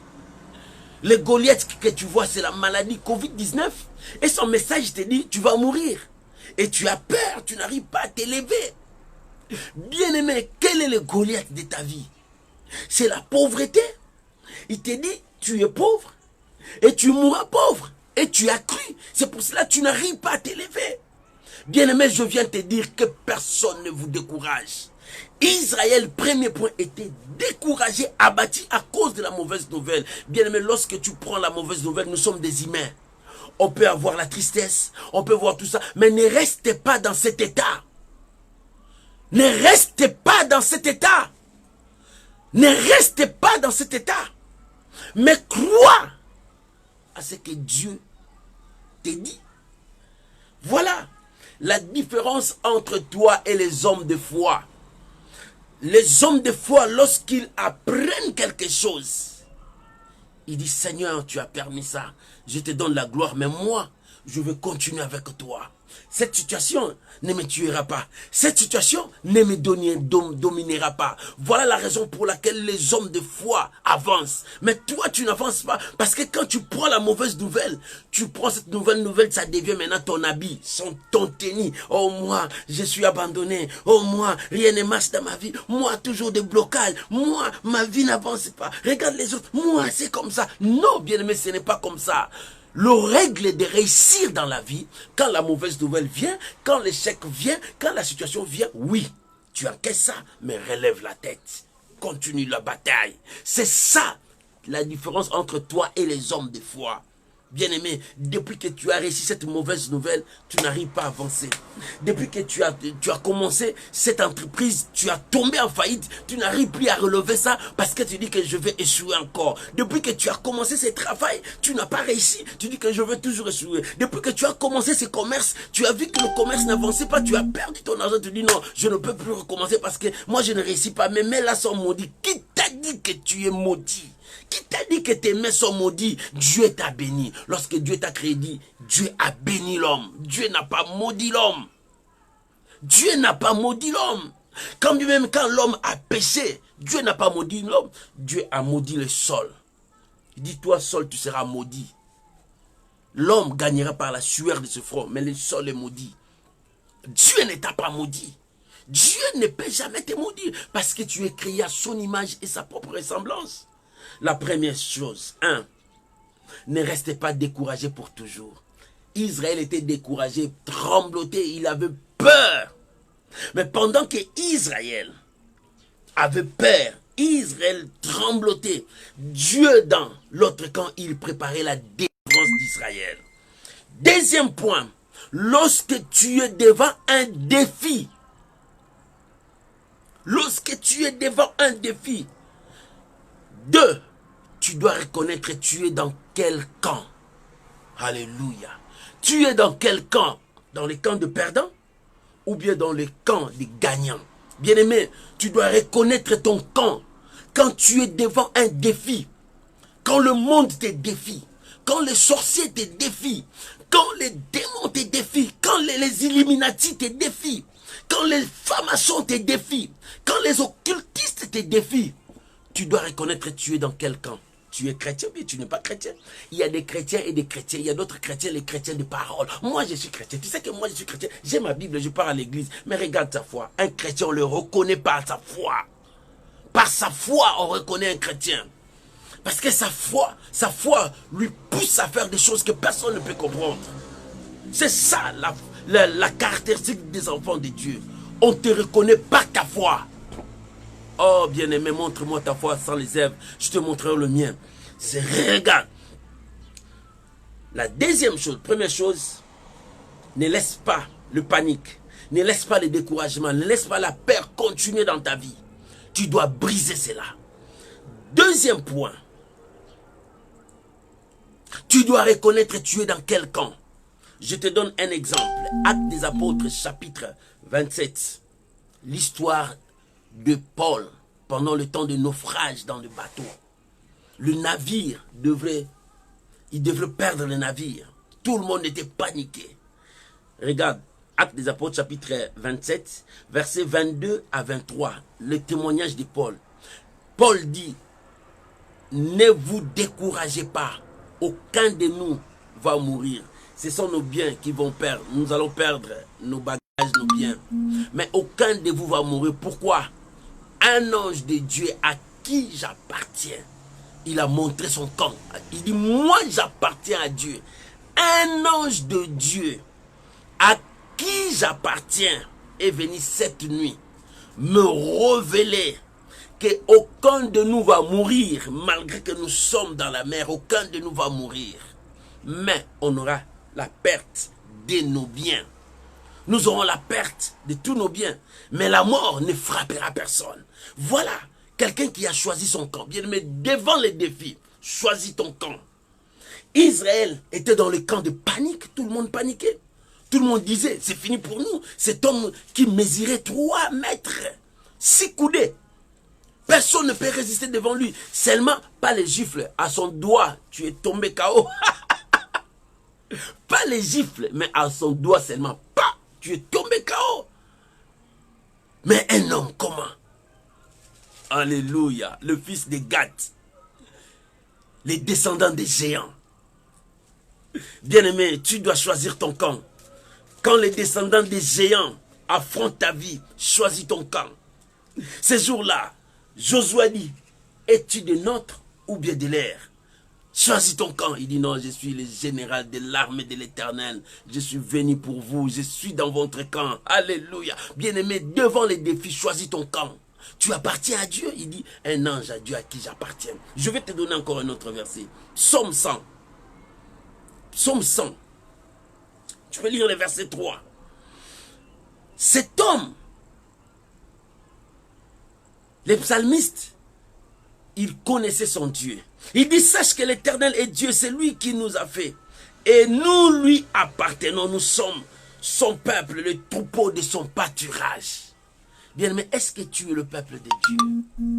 Le Goliath que tu vois, c'est la maladie Covid-19. Et son message te dit, tu vas mourir. Et tu as peur, tu n'arrives pas à t'élever. Bien-aimé, quel est le Goliath de ta vie? C'est la pauvreté. Il te dit, tu es pauvre. Et tu mourras pauvre. Et tu as cru. C'est pour cela que tu n'arrives pas à t'élever. Bien-aimé, je viens te dire que personne ne vous décourage. Israël, premier point, était découragé, abattu à cause de la mauvaise nouvelle. Bien-aimé, lorsque tu prends la mauvaise nouvelle, nous sommes des humains. On peut avoir la tristesse, on peut voir tout ça, mais ne restez pas dans cet état. Ne restez pas dans cet état. Ne restez pas dans cet état. Mais crois à ce que Dieu te dit. Voilà la différence entre toi et les hommes de foi. Les hommes de foi, lorsqu'ils apprennent quelque chose, ils disent, Seigneur, tu as permis ça, je te donne la gloire. Mais moi, je vais continuer avec toi. Cette situation ne me tuera pas. Cette situation ne me dominera pas. Voilà la raison pour laquelle les hommes de foi avancent. Mais toi, tu n'avances pas. Parce que quand tu prends la mauvaise nouvelle, tu prends cette nouvelle, ça devient maintenant ton habit, ton tennis. Oh moi, je suis abandonné. Oh moi, rien ne marche dans ma vie. Moi, toujours des blocages. Moi, ma vie n'avance pas. Regarde les autres. Moi, c'est comme ça. Non, bien-aimé, ce n'est pas comme ça. Le règle de réussir dans la vie, quand la mauvaise nouvelle vient, quand l'échec vient, quand la situation vient, oui, tu encaisses ça, mais relève la tête. Continue la bataille. C'est ça la différence entre toi et les hommes de foi. Bien-aimé, depuis que tu as réussi cette mauvaise nouvelle, tu n'arrives pas à avancer. Depuis que tu as commencé cette entreprise, tu as tombé en faillite, tu n'arrives plus à relever ça parce que tu dis que je vais échouer encore. Depuis que tu as commencé ce travail, tu n'as pas réussi, tu dis que je vais toujours échouer. Depuis que tu as commencé ce commerce, tu as vu que le commerce n'avançait pas, tu as perdu ton argent, tu dis non, je ne peux plus recommencer parce que moi je ne réussis pas. Mais là sont maudits. Qui t'a dit que tu es maudit? Qui t'a dit que tes mains sont maudites? Dieu t'a béni. Lorsque Dieu t'a créé, Dieu a béni l'homme. Dieu n'a pas maudit l'homme. Dieu n'a pas maudit l'homme. Quand même quand l'homme a péché, Dieu n'a pas maudit l'homme. Dieu a maudit le sol. Il dit, toi sol, tu seras maudit. L'homme gagnera par la sueur de ce front, mais le sol est maudit. Dieu ne t'a pas maudit. Dieu ne peut jamais te maudire parce que tu es créé à son image et sa propre ressemblance. La première chose, ne restez pas découragé pour toujours. Israël était découragé, trembloté, il avait peur. Mais pendant que Israël avait peur, Israël tremblotait, Dieu dans l'autre camp, il préparait la délivrance d'Israël. Deuxième point, lorsque tu es devant un défi, deux, tu dois reconnaître que tu es dans quel camp. Alléluia. Tu es dans quel camp? Dans le camp de perdants ou bien dans le camp des gagnants? Bien-aimé, tu dois reconnaître ton camp. Quand tu es devant un défi, quand le monde te défie, quand les sorciers te défient, quand les démons te défient, quand les Illuminati te défient, quand les francs-maçons te défient, quand les occultistes te défient, tu dois reconnaître que tu es dans quel camp. Tu es chrétien, mais tu n'es pas chrétien. Il y a des chrétiens et des chrétiens. Il y a d'autres chrétiens, les chrétiens de parole. Moi, je suis chrétien. Tu sais que moi, je suis chrétien. J'ai ma Bible, je pars à l'église. Mais regarde sa foi. Un chrétien, on ne le reconnaît pas à sa foi. Par sa foi, on reconnaît un chrétien. Parce que sa foi lui pousse à faire des choses que personne ne peut comprendre. C'est ça la caractéristique des enfants de Dieu. On te reconnaît par ta foi. Oh bien-aimé, montre-moi ta foi sans les œuvres, je te montrerai le mien. C'est regarde. La deuxième chose, première chose, ne laisse pas le panique, ne laisse pas le découragement, ne laisse pas la peur continuer dans ta vie. Tu dois briser cela. Deuxième point, tu dois reconnaître que tu es dans quel camp. Je te donne un exemple. Actes des Apôtres, chapitre 27. L'histoire de Paul pendant le temps de naufrage dans le bateau. Le navire devrait perdre le navire. Tout le monde était paniqué. Regarde, Actes des Apôtres chapitre 27, versets 22 à 23, le témoignage de Paul. Paul dit, ne vous découragez pas, aucun de nous va mourir. Ce sont nos biens qui vont perdre. Nous allons perdre nos bagages, nos biens. Mais aucun de vous va mourir. Pourquoi? Un ange de Dieu à qui j'appartiens, il a montré son camp. Il dit, moi j'appartiens à Dieu. Un ange de Dieu à qui j'appartiens est venu cette nuit me révéler qu'aucun de nous va mourir, malgré que nous sommes dans la mer, aucun de nous va mourir. Mais on aura la perte de nos biens. Nous aurons la perte de tous nos biens, mais la mort ne frappera personne. Voilà quelqu'un qui a choisi son camp. Bien aimé, devant les défis, choisis ton camp. Israël était dans le camp de panique, tout le monde paniquait. Tout le monde disait, c'est fini pour nous. Cet homme qui mesurait 3 mètres, 6 coudées. Personne ne peut résister devant lui. Seulement, pas les gifles. À son doigt, tu es tombé KO. Pas les gifles, mais à son doigt seulement. Pas, tu es tombé KO. Mais un homme, comment? Alléluia, le fils de Gath, les descendants des géants. Bien-aimé, tu dois choisir ton camp. Quand les descendants des géants affrontent ta vie, choisis ton camp. Ces jours-là, Josué dit, es-tu de notre ou bien de l'air? Choisis ton camp. Il dit non, je suis le général de l'armée de l'Éternel. Je suis venu pour vous. Je suis dans votre camp. Alléluia. Bien-aimé, devant les défis, choisis ton camp. Tu appartiens à Dieu. Il dit, un ange à Dieu à qui j'appartiens. Je vais te donner encore un autre verset. Psaume 100. Psaume 100. Tu peux lire le verset 3. Cet homme, les psalmistes, il connaissait son Dieu. Il dit, sache que l'Éternel est Dieu, c'est lui qui nous a fait. Et nous lui appartenons, nous sommes son peuple, le troupeau de son pâturage. Bien, mais est-ce que tu es le peuple de Dieu?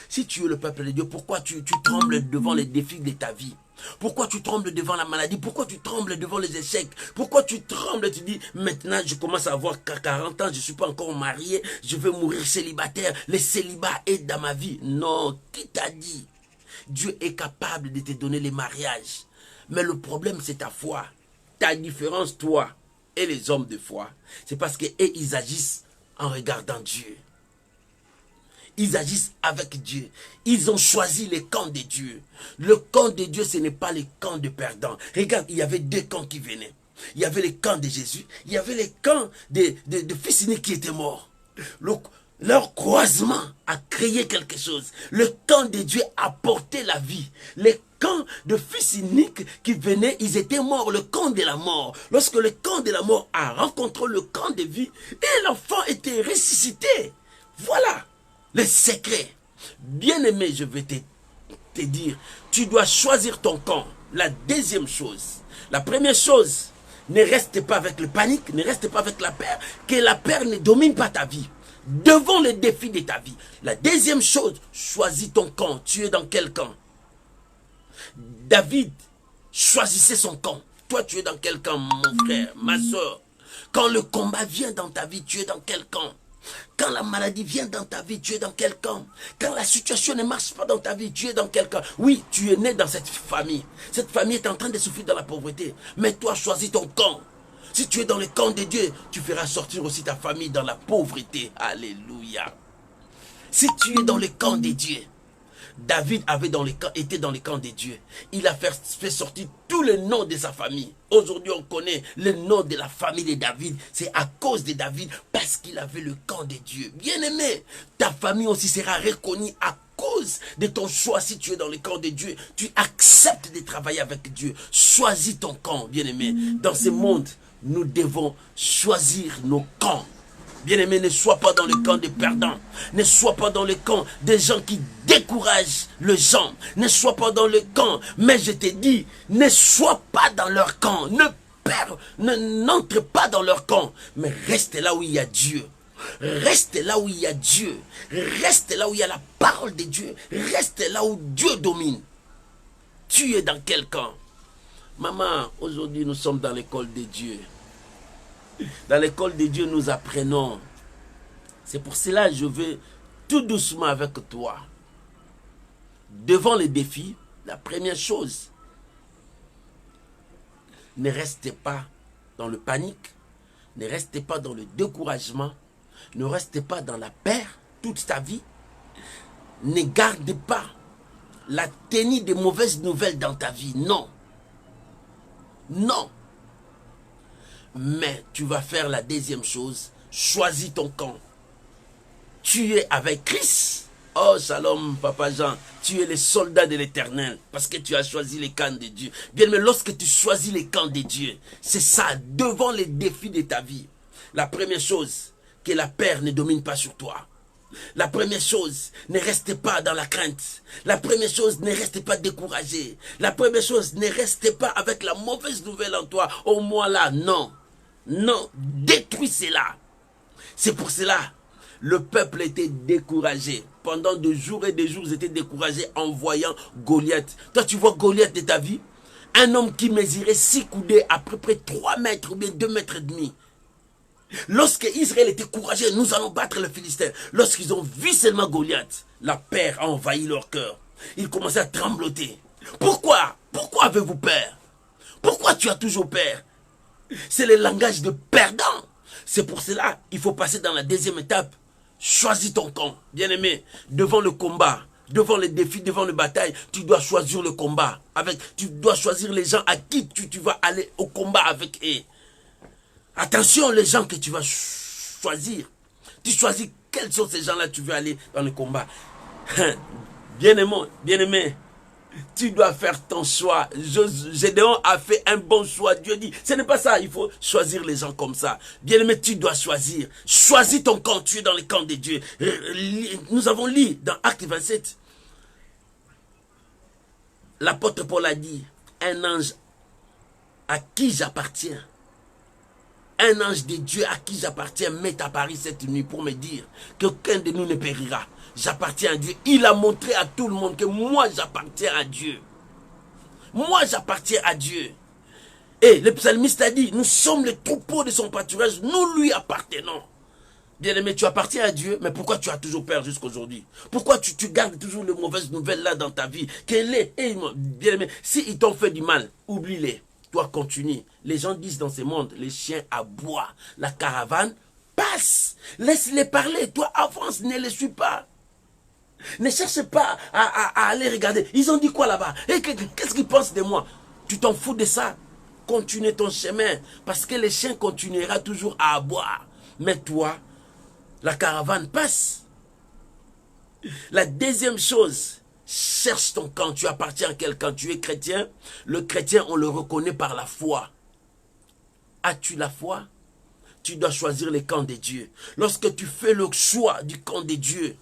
Si tu es le peuple de Dieu, pourquoi tu trembles devant les défis de ta vie? Pourquoi tu trembles devant la maladie? Pourquoi tu trembles devant les échecs? Pourquoi tu trembles? Tu dis, maintenant je commence à avoir 40 ans, je ne suis pas encore marié, je vais mourir célibataire, le célibat est dans ma vie. Non, qui t'a dit? Dieu est capable de te donner les mariages. Mais le problème, c'est ta foi. Ta différence, toi et les hommes de foi, c'est parce qu'ils agissent en regardant Dieu. Ils agissent avec Dieu. Ils ont choisi le camp de Dieu. Le camp de Dieu, ce n'est pas le camp de perdants. Regarde, il y avait deux camps qui venaient. Il y avait le camp de Jésus. Il y avait le camp de fils uniques qui étaient morts. Leur croisement a créé quelque chose. Le camp de Dieu a porté la vie. Le camp de fils uniques qui venaient, ils étaient morts. Le camp de la mort. Lorsque le camp de la mort a rencontré le camp de vie, et l'enfant était ressuscité. Voilà le secret. Bien-aimé, je vais te dire, tu dois choisir ton camp. La deuxième chose, la première chose, ne reste pas avec le panique, ne reste pas avec la peur, que la peur ne domine pas ta vie. Devant les défis de ta vie. La deuxième chose, choisis ton camp. Tu es dans quel camp? David choisissait son camp. Toi, tu es dans quel camp, mon frère, ma soeur? Quand le combat vient dans ta vie, tu es dans quel camp? Quand la maladie vient dans ta vie, tu es dans quel camp? Quand la situation ne marche pas dans ta vie, tu es dans quel camp? Oui, tu es né dans cette famille. Cette famille est en train de souffrir dans la pauvreté. Mais toi, choisis ton camp. Si tu es dans le camp de Dieu, tu feras sortir aussi ta famille dans la pauvreté. Alléluia. Si tu es dans le camp de Dieu, David était dans le camp de Dieu. Il a fait sortir tous les noms de sa famille. Aujourd'hui, on connaît le nom de la famille de David. C'est à cause de David, parce qu'il avait le camp de Dieu. Bien-aimé, ta famille aussi sera reconnue à cause de ton choix. Si tu es dans le camp de Dieu, tu acceptes de travailler avec Dieu. Choisis ton camp, bien-aimé. Dans ce monde, nous devons choisir nos camps. Bien-aimé, ne sois pas dans le camp des perdants. Ne sois pas dans le camp des gens qui découragent les gens. Ne sois pas dans le camp. Mais je te dis, ne sois pas dans leur camp. N'entre pas dans leur camp. Mais reste là où il y a Dieu. Reste là où il y a Dieu. Reste là où il y a la parole de Dieu. Reste là où Dieu domine. Tu es dans quel camp? Maman, aujourd'hui nous sommes dans l'école de Dieu. Dans l'école de Dieu, nous apprenons. C'est pour cela que je vais tout doucement avec toi. Devant les défis, la première chose, ne restez pas dans le panique, ne restez pas dans le découragement, ne restez pas dans la peur toute ta vie. Ne gardez pas la tenue des mauvaises nouvelles dans ta vie. Non. Non. Mais tu vas faire la deuxième chose. Choisis ton camp. Tu es avec Christ. Oh, shalom, Papa Jean. Tu es le soldat de l'Éternel. Parce que tu as choisi les camps de Dieu. Bien, mais lorsque tu choisis les camps de Dieu, c'est ça, devant les défis de ta vie. La première chose, que la peur ne domine pas sur toi. La première chose, ne restez pas dans la crainte. La première chose, ne restez pas découragé. La première chose, ne restez pas avec la mauvaise nouvelle en toi. Au moins là, non. Non, détruis cela. C'est pour cela, le peuple était découragé. Pendant des jours et des jours, ils étaient découragés en voyant Goliath. Toi, tu vois Goliath de ta vie? Un homme qui mesurait 6 coudées, à peu près 3 mètres ou bien 2 mètres et demi. Lorsque Israël était courageux, nous allons battre les Philistins. Lorsqu'ils ont vu seulement Goliath, la peur a envahi leur cœur. Ils commençaient à trembloter. Pourquoi? Pourquoi avez-vous peur? Pourquoi tu as toujours peur? C'est le langage de perdant. C'est pour cela qu'il faut passer dans la deuxième étape. Choisis ton camp. Bien-aimé, devant le combat, devant les défis, devant les batailles, tu dois choisir le combat. Tu dois choisir les gens à qui tu vas aller au combat avec eux. Attention les gens que tu vas choisir. Tu choisis quels sont ces gens-là que tu veux aller dans le combat. Bien-aimé, tu dois faire ton choix. Gédéon a fait un bon choix. Dieu dit, ce n'est pas ça, il faut choisir les gens comme ça. Bien-aimé, tu dois choisir. Choisis ton camp, tu es dans le camp de Dieu. Nous avons lu dans Acte 27. L'apôtre Paul a dit, un ange à qui j'appartiens. Un ange de Dieu à qui j'appartiens m'est apparu cette nuit pour me dire qu'aucun de nous ne périra. J'appartiens à Dieu. Il a montré à tout le monde que moi j'appartiens à Dieu. Moi j'appartiens à Dieu. Et le psalmiste a dit, nous sommes les troupeaux de son pâturage, nous lui appartenons. Bien-aimé, tu appartiens à Dieu, mais pourquoi tu as toujours peur jusqu'à aujourd'hui? Pourquoi tu gardes toujours les mauvaises nouvelles là dans ta vie? Bien-aimé, s'ils t'ont fait du mal, oublie-les. Toi, continue. Les gens disent dans ce monde, les chiens aboient, la caravane passe. Laisse-les parler, toi avance, ne les suis pas. Ne cherche pas à aller regarder. Ils ont dit quoi là-bas? Qu'est-ce qu'ils pensent de moi? Tu t'en fous de ça. Continue ton chemin, parce que les chiens continuera toujours à aboyer. Mais toi, la caravane passe. La deuxième chose, cherche ton camp, tu appartiens à quelqu'un, tu es chrétien. Le chrétien, on le reconnaît par la foi. As-tu la foi? Tu dois choisir le camp de Dieu. Lorsque tu fais le choix du camp de Dieu,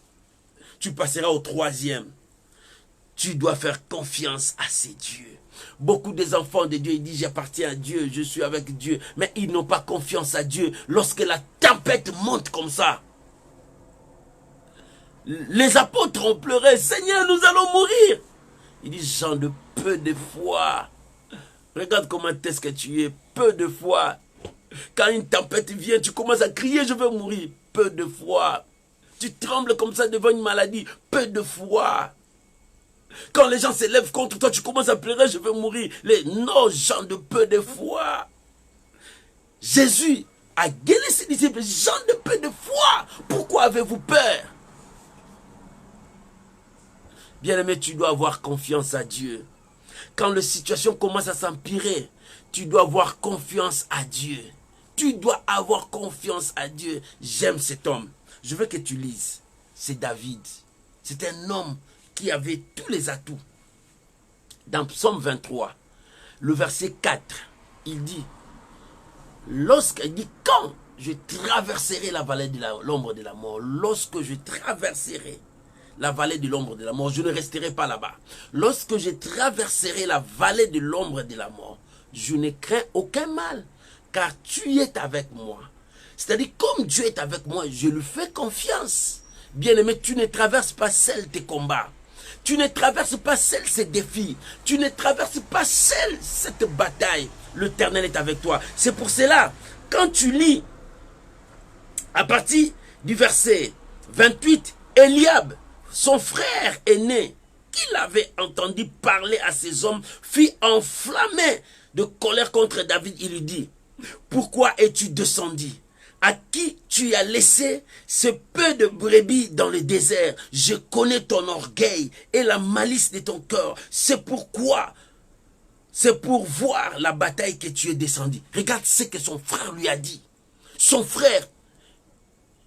tu passeras au troisième. Tu dois faire confiance à ces dieux. Beaucoup des enfants de Dieu, ils disent j'appartiens à Dieu, je suis avec Dieu. Mais ils n'ont pas confiance à Dieu. Lorsque la tempête monte comme ça, les apôtres ont pleuré, Seigneur, nous allons mourir. Ils disent, gens de peu de foi. Regarde comment est-ce que tu es, peu de foi. Quand une tempête vient, tu commences à crier, je veux mourir. Peu de foi. Tu trembles comme ça devant une maladie, peu de foi. Quand les gens s'élèvent contre toi, tu commences à pleurer, je veux mourir. Non, gens de peu de foi. Jésus a guéri ses disciples, gens de peu de foi. Pourquoi avez-vous peur? Bien-aimé, tu dois avoir confiance à Dieu. Quand la situation commence à s'empirer, tu dois avoir confiance à Dieu. Tu dois avoir confiance à Dieu. J'aime cet homme. Je veux que tu lises. C'est David. C'est un homme qui avait tous les atouts. Dans Psaume 23, le verset 4, il dit, quand je traverserai la vallée de l'ombre de la mort, lorsque je traverserai la vallée de l'ombre de la mort, je ne resterai pas là-bas. Lorsque je traverserai la vallée de l'ombre de la mort, je ne crains aucun mal, car tu es avec moi. C'est-à-dire, comme Dieu est avec moi, je lui fais confiance. Bien-aimé, tu ne traverses pas seul tes combats. Tu ne traverses pas seul ces défis. Tu ne traverses pas seul cette bataille. L'Éternel est avec toi. C'est pour cela, quand tu lis, à partir du verset 28, Eliab, son frère aîné, qu'il avait entendu parler à ces hommes, fut enflammé de colère contre David. Il lui dit, pourquoi es-tu descendu? À qui tu as laissé ce peu de brebis dans le désert? Je connais ton orgueil et la malice de ton cœur. C'est pourquoi, c'est pour voir la bataille que tu es descendu. Regarde ce que son frère lui a dit. Son frère,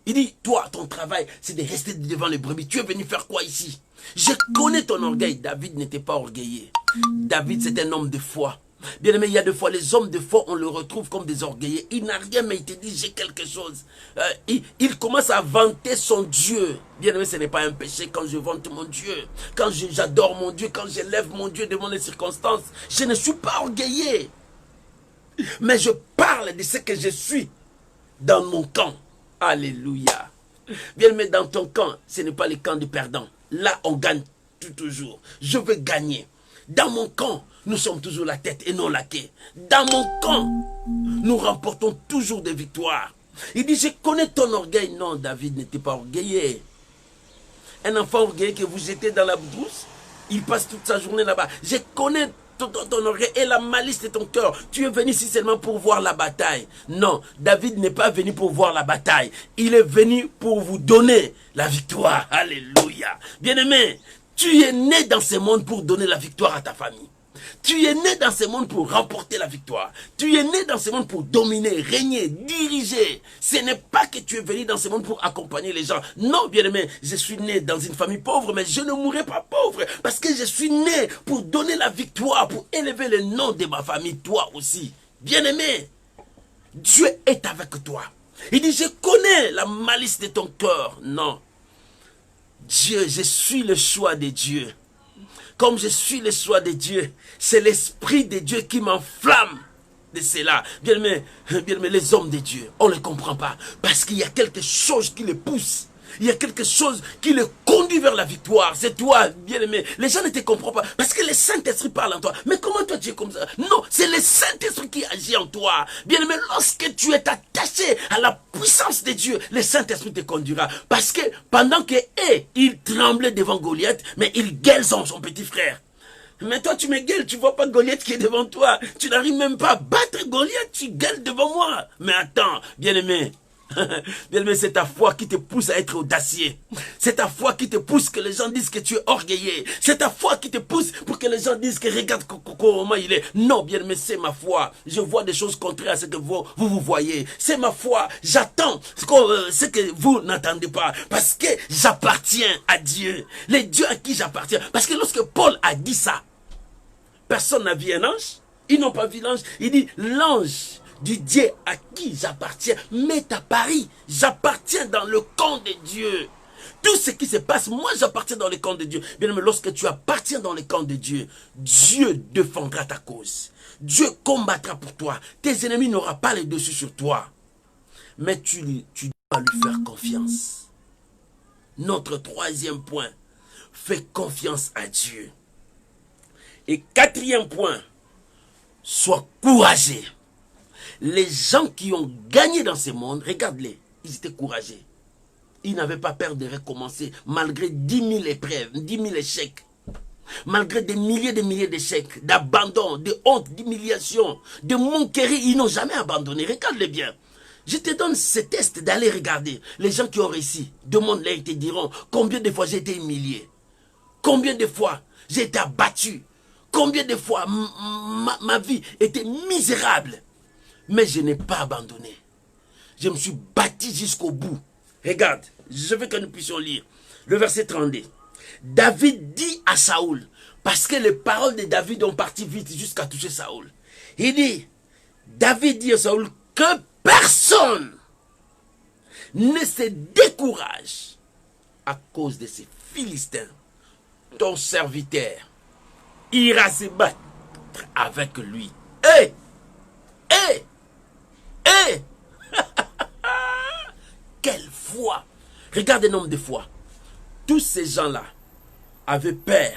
il dit, toi, ton travail, c'est de rester devant les brebis. Tu es venu faire quoi ici? Je connais ton orgueil. David n'était pas orgueillé. David, c'est un homme de foi. Bien aimé, il y a des fois, les hommes de foi, on le retrouve comme des orgueillés. Il n'a rien, mais il te dit, j'ai quelque chose. Il commence à vanter son Dieu. Bien aimé, ce n'est pas un péché quand je vante mon Dieu. Quand j'adore mon Dieu, quand j'élève mon Dieu devant les circonstances. Je ne suis pas orgueillé. Mais je parle de ce que je suis dans mon camp. Alléluia. Bien aimé, dans ton camp, ce n'est pas le camp du perdant. Là, on gagne toujours. Je veux gagner. Dans mon camp, nous sommes toujours la tête et non la queue. Dans mon camp, nous remportons toujours des victoires. Il dit, je connais ton orgueil. Non, David n'était pas orgueilleux. Un enfant orgueilleux que vous jetez dans la brousse, il passe toute sa journée là-bas. Je connais ton orgueil et la malice de ton cœur. Tu es venu ici seulement pour voir la bataille. Non, David n'est pas venu pour voir la bataille. Il est venu pour vous donner la victoire. Alléluia. Bien-aimé, tu es né dans ce monde pour donner la victoire à ta famille. Tu es né dans ce monde pour remporter la victoire. Tu es né dans ce monde pour dominer, régner, diriger. Ce n'est pas que tu es venu dans ce monde pour accompagner les gens. Non, bien-aimé, je suis né dans une famille pauvre, mais je ne mourrai pas pauvre. Parce que je suis né pour donner la victoire, pour élever le nom de ma famille, toi aussi. Bien-aimé, Dieu est avec toi. Il dit, je connais la malice de ton cœur. Non. Dieu, je suis le choix de Dieu. Comme je suis le choix de Dieu, c'est l'Esprit de Dieu qui m'enflamme de cela. Bien aimé, les hommes de Dieu, on ne les comprend pas. Parce qu'il y a quelque chose qui les pousse. Il y a quelque chose qui les conduit vers la victoire. C'est toi, bien aimé. Les gens ne te comprennent pas. Parce que le Saint-Esprit parle en toi. Mais comment toi tu es comme ça? Non, c'est le Saint-Esprit qui agit en toi. Bien aimé, lorsque tu es attaché à la puissance de Dieu, le Saint-Esprit te conduira. Parce que pendant que il tremblait devant Goliath, mais il gueule son petit frère. Mais toi, tu me gueules, tu vois pas Goliath qui est devant toi. Tu n'arrives même pas à battre Goliath, tu gueules devant moi. Mais attends, bien-aimé. Bien-aimé, c'est ta foi qui te pousse à être audacieux. C'est ta foi qui te pousse que les gens disent que tu es orgueilleux. C'est ta foi qui te pousse pour que les gens disent que regarde comment il est. Non, bien-aimé, c'est ma foi. Je vois des choses contraires à ce que vous voyez. C'est ma foi. J'attends ce que vous n'entendez pas. Parce que j'appartiens à Dieu. Le Dieu à qui j'appartiens. Parce que lorsque Paul a dit ça, personne n'a vu un ange. Ils n'ont pas vu l'ange. Il dit, l'ange du Dieu à qui j'appartiens m'est à Paris. J'appartiens dans le camp de Dieu. Tout ce qui se passe, moi j'appartiens dans le camp de Dieu. Bien aimé, lorsque tu appartiens dans le camp de Dieu, Dieu défendra ta cause. Dieu combattra pour toi. Tes ennemis n'auront pas le dessus sur toi. Mais tu dois lui faire confiance. Notre troisième point, fais confiance à Dieu. Et quatrième point, sois courageux. Les gens qui ont gagné dans ce monde, regarde-les, ils étaient courageux. Ils n'avaient pas peur de recommencer, malgré 10 000 épreuves, 10 000 échecs. Malgré des milliers d'échecs, d'abandon, de honte, d'humiliation, de moquerie, ils n'ont jamais abandonné. Regarde-les bien. Je te donne ce test d'aller regarder. Les gens qui ont réussi, demande-les, ils te diront combien de fois j'ai été humilié. Combien de fois j'ai été abattu. Combien de fois ma vie était misérable. Mais je n'ai pas abandonné. Je me suis battu jusqu'au bout. Regarde, je veux que nous puissions lire le verset 32. David dit à Saoul, parce que les paroles de David ont parti vite jusqu'à toucher Saoul. Il dit, David dit à Saoul que personne ne se décourage à cause de ces Philistins. Ton serviteur ira se battre avec lui. Quelle foi! Regarde un homme de foi. Tous ces gens-là avaient peur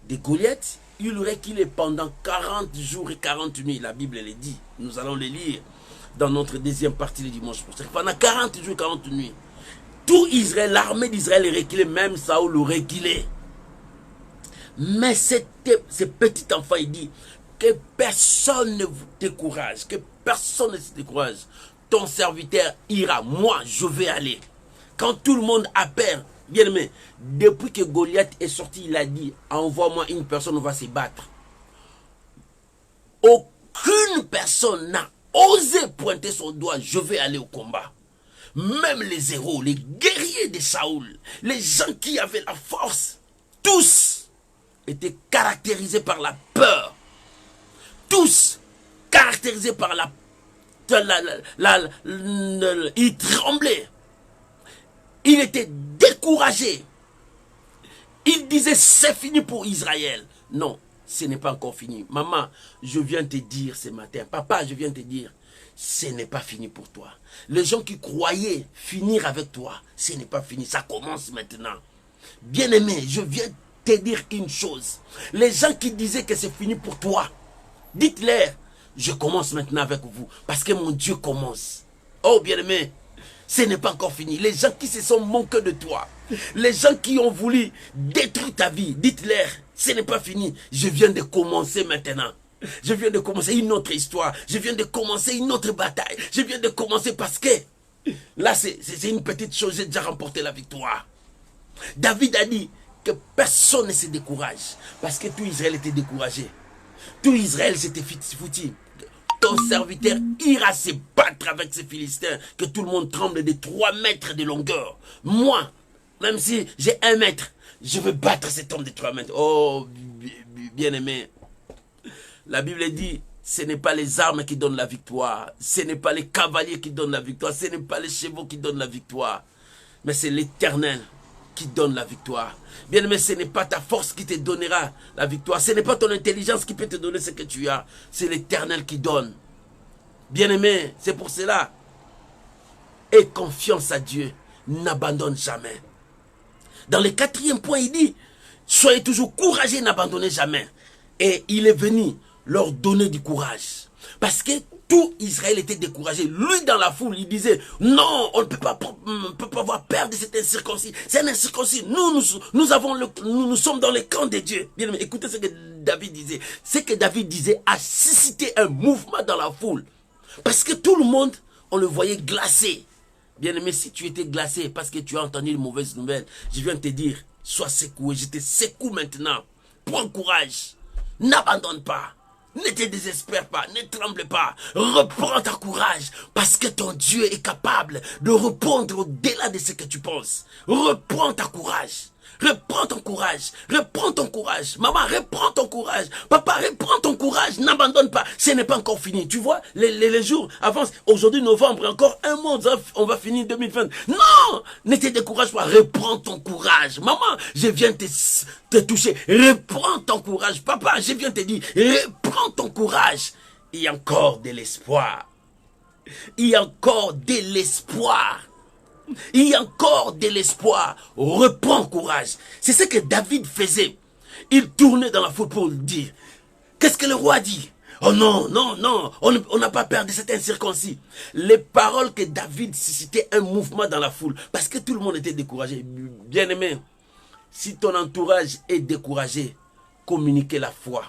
de Goliath. Il reculait pendant 40 jours et 40 nuits. La Bible le dit. Nous allons le lire dans notre deuxième partie du dimanche prochain. Pendant 40 jours et 40 nuits. Tout Israël, l'armée d'Israël est reculée. Même Saoul reculait. Mais ce petit enfant, il dit que personne ne vous décourage. Que personne ne se décourage. Ton serviteur ira, moi je vais aller. Quand tout le monde a peur, bien aimé, depuis que Goliath est sorti, il a dit, envoie-moi une personne, on va se battre. Aucune personne n'a osé pointer son doigt, je vais aller au combat. Même les héros, les guerriers de Saoul, les gens qui avaient la force, tous étaient caractérisés par la peur. Tous caractérisés par la il tremblait. Il était découragé. Il disait c'est fini pour Israël. Non, ce n'est pas encore fini. Maman, je viens te dire ce matin. Papa, je viens te dire, ce n'est pas fini pour toi. Les gens qui croyaient finir avec toi, ce n'est pas fini. Ça commence maintenant. Bien-aimé, je viens te dire une chose. Les gens qui disaient que c'est fini pour toi, dites-leur, je commence maintenant avec vous, parce que mon Dieu commence. Oh bien-aimé, ce n'est pas encore fini. Les gens qui se sont moqués de toi, les gens qui ont voulu détruire ta vie, dites-leur, ce n'est pas fini. Je viens de commencer maintenant. Je viens de commencer une autre histoire. Je viens de commencer une autre bataille. Je viens de commencer parce que là, c'est une petite chose, j'ai déjà remporté la victoire. David a dit que personne ne se décourage parce que tout Israël était découragé. Tout Israël s'était foutu. Ton serviteur ira se battre avec ces Philistins, que tout le monde tremble de 3 mètres de longueur. Moi, même si j'ai 1 mètre, je veux battre cet homme de 3 mètres. Oh, bien-aimé, la Bible dit, ce n'est pas les armes qui donnent la victoire, ce n'est pas les cavaliers qui donnent la victoire, ce n'est pas les chevaux qui donnent la victoire, mais c'est l'Éternel qui donne la victoire. Bien-aimé, ce n'est pas ta force qui te donnera la victoire. Ce n'est pas ton intelligence qui peut te donner ce que tu as. C'est l'Éternel qui donne. Bien-aimé, c'est pour cela. Aie confiance à Dieu. N'abandonne jamais. Dans le 4e point, il dit, soyez toujours courageux, n'abandonnez jamais. Et il est venu leur donner du courage. Parce que tout Israël était découragé. Lui, dans la foule, il disait, non, on ne peut pas avoir peur de cet incirconcis. C'est un incirconcis. Nous sommes dans le camp de Dieu. Bien aimé, écoutez ce que David disait. Ce que David disait a suscité un mouvement dans la foule. Parce que tout le monde, on le voyait glacé. Bien aimé, si tu étais glacé parce que tu as entendu une mauvaise nouvelle, je viens te dire, sois secoué. Je te secoue maintenant. Prends courage. N'abandonne pas. Ne te désespère pas, ne tremble pas, reprends ton courage, parce que ton Dieu est capable de répondre au-delà de ce que tu penses. Reprends ton courage, reprends ton courage, reprends ton courage. Maman, reprends ton courage. Papa, reprends ton courage, n'abandonne pas. Ce n'est pas encore fini, tu vois, les jours avancent. Aujourd'hui, novembre, encore un mois, on va finir 2020. Non, ne te décourage pas, reprends ton courage. Maman, je viens te toucher, reprends ton courage. Papa, je viens te dire, reprends ton courage. Il y a encore de l'espoir. Il y a encore de l'espoir. Il y a encore de l'espoir. Reprends courage. C'est ce que David faisait. Il tournait dans la foule pour dire, qu'est-ce que le roi dit? Oh non, non, non, on n'a pas peur de cet incirconcis. Les paroles que David suscitait un mouvement dans la foule, parce que tout le monde était découragé. Bien aimé, si ton entourage est découragé, communiquez la foi.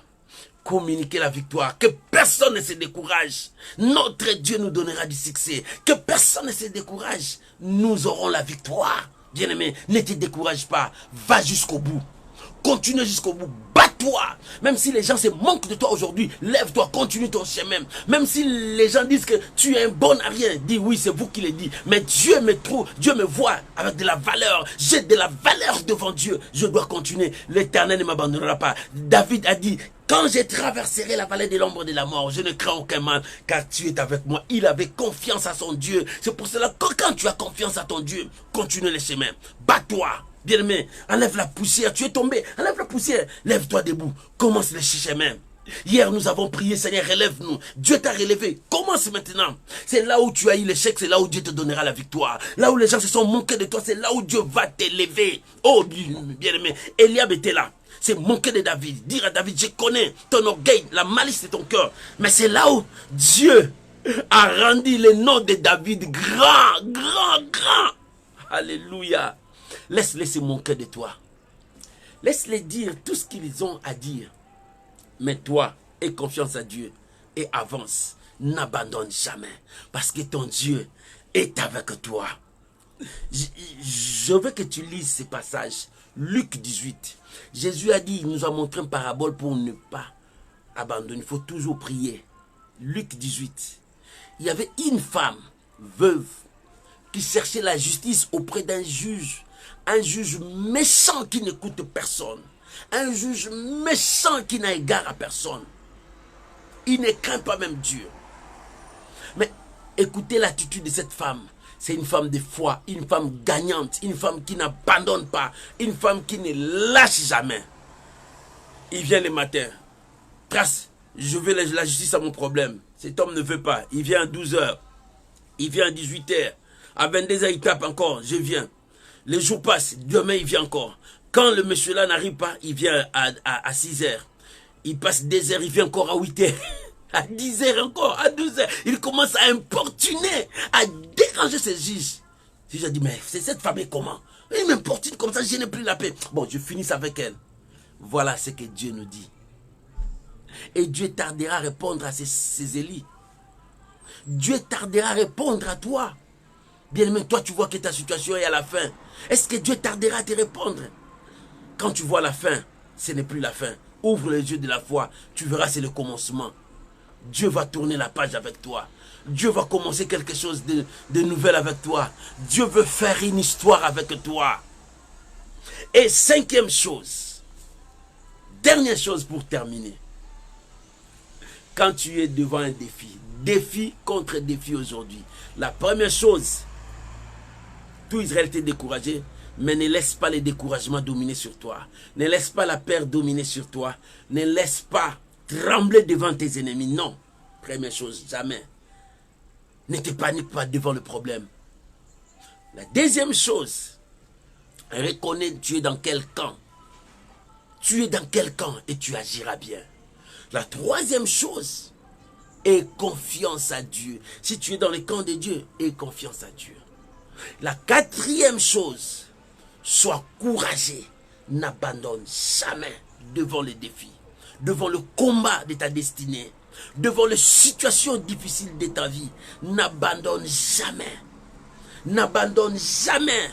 Communiquer la victoire, que personne ne se décourage. Notre Dieu nous donnera du succès. Que personne ne se décourage. Nous aurons la victoire. Bien-aimé, ne te décourage pas. Va jusqu'au bout. Continue jusqu'au bout. Bats-toi. Même si les gens se moquent de toi aujourd'hui, lève-toi, continue ton chemin. Même si les gens disent que tu es un bon à rien, dis oui, c'est vous qui le dites. Mais Dieu me trouve, Dieu me voit avec de la valeur. J'ai de la valeur devant Dieu. Je dois continuer. L'Éternel ne m'abandonnera pas. David a dit, quand je traverserai la vallée de l'ombre de la mort, je ne crains aucun mal, car tu es avec moi. Il avait confiance à son Dieu. C'est pour cela que quand tu as confiance à ton Dieu, continue le chemin. Bats-toi. Bien-aimé, enlève la poussière. Tu es tombé. Enlève la poussière. Lève-toi debout. Commence le chemin. Hier, nous avons prié, Seigneur, relève-nous. Dieu t'a relevé. Commence maintenant. C'est là où tu as eu l'échec, c'est là où Dieu te donnera la victoire. Là où les gens se sont moqués de toi, c'est là où Dieu va t'élever. Oh, bien-aimé, Eliab était là. C'est moquer de David. Dire à David, je connais ton orgueil, la malice de ton cœur. Mais c'est là où Dieu a rendu le nom de David grand, grand, grand. Alléluia. Laisse-les se moquer de toi. Laisse-les dire tout ce qu'ils ont à dire. Mais toi, aie confiance à Dieu et avance. N'abandonne jamais. Parce que ton Dieu est avec toi. Je veux que tu lises ces passages. Luc 18. Jésus a dit, il nous a montré une parabole pour ne pas abandonner. Il faut toujours prier. Luc 18. Il y avait une femme veuve qui cherchait la justice auprès d'un juge. Un juge méchant qui n'écoute personne. Un juge méchant qui n'a égard à personne. Il ne craint pas même Dieu. Mais écoutez l'attitude de cette femme. C'est une femme de foi, une femme gagnante, une femme qui n'abandonne pas, une femme qui ne lâche jamais. Il vient le matin. Trace, je veux la justice à mon problème. Cet homme ne veut pas. Il vient à 12 h. Il vient à 18 h. À 22 h, il tape encore. Je viens. Les jours passent. Demain, il vient encore. Quand le monsieur là n'arrive pas, il vient à 6 heures. Il passe des heures, il vient encore à 8 heures. À 10 heures encore, à 12 heures. Il commence à importuner, à déranger ses juges. Le juge a dit, mais c'est cette femme est comment? Il m'importune comme ça, je n'ai plus la paix. Bon, je finis avec elle. Voilà ce que Dieu nous dit. Et Dieu tardera à répondre à ces Élis. Dieu tardera à répondre à toi. Bien aimé, toi tu vois que ta situation est à la fin. Est-ce que Dieu tardera à te répondre? Quand tu vois la fin, ce n'est plus la fin. Ouvre les yeux de la foi, tu verras c'est le commencement. Dieu va tourner la page avec toi. Dieu va commencer quelque chose de nouvel avec toi. Dieu veut faire une histoire avec toi. Et cinquième chose, dernière chose pour terminer. Quand tu es devant un défi contre défi aujourd'hui, la première chose, tout Israël t'est découragé, mais ne laisse pas les découragements dominer sur toi. Ne laisse pas la peur dominer sur toi. Ne laisse pas trembler devant tes ennemis. Non. Première chose, jamais. Ne te panique pas devant le problème. La deuxième chose, reconnais tu es dans quel camp. Tu es dans quel camp et tu agiras bien. La troisième chose, aie confiance à Dieu. Si tu es dans le camp de Dieu, aie confiance à Dieu. La quatrième chose, sois courageux. N'abandonne jamais devant les défis, devant le combat de ta destinée, devant les situations difficiles de ta vie. N'abandonne jamais. N'abandonne jamais.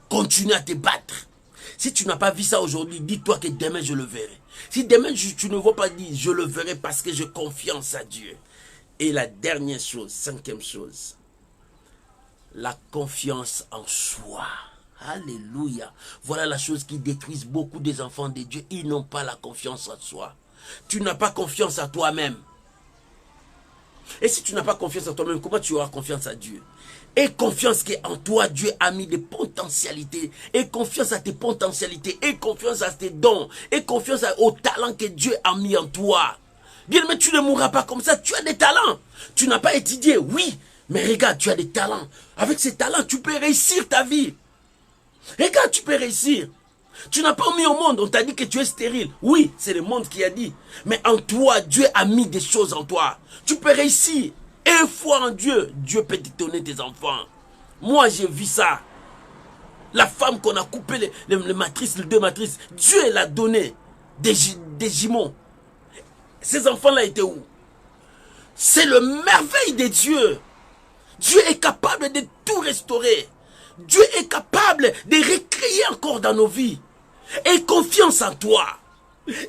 Continue à te battre. Si tu n'as pas vu ça aujourd'hui, dis-toi que demain je le verrai. Si demain tu ne vois pas dire je le verrai parce que j'ai confiance à Dieu. Et la dernière chose, cinquième chose, la confiance en soi. Alléluia. Voilà la chose qui détruit beaucoup des enfants de Dieu. Ils n'ont pas la confiance en soi. Tu n'as pas confiance à toi-même. Et si tu n'as pas confiance en toi-même, comment tu auras confiance à Dieu? Et confiance qu'en toi, Dieu a mis des potentialités. Et confiance à tes potentialités. Et confiance à tes dons. Et confiance au talent que Dieu a mis en toi. Bien, mais tu ne mourras pas comme ça. Tu as des talents. Tu n'as pas étudié, oui. Mais regarde, tu as des talents. Avec ces talents, tu peux réussir ta vie. Regarde, tu peux réussir. Tu n'as pas mis au monde, on t'a dit que tu es stérile. Oui, c'est le monde qui a dit. Mais en toi, Dieu a mis des choses en toi. Tu peux réussir. Et foi en Dieu, Dieu peut te donner tes enfants. Moi, j'ai vu ça. La femme qu'on a coupé les matrices, les 2 matrices, Dieu l'a donné des jumeaux. Ces enfants-là étaient où? C'est le merveille de Dieu. Dieu est capable de tout restaurer. Dieu est capable de recréer encore dans nos vies. Aie confiance en toi.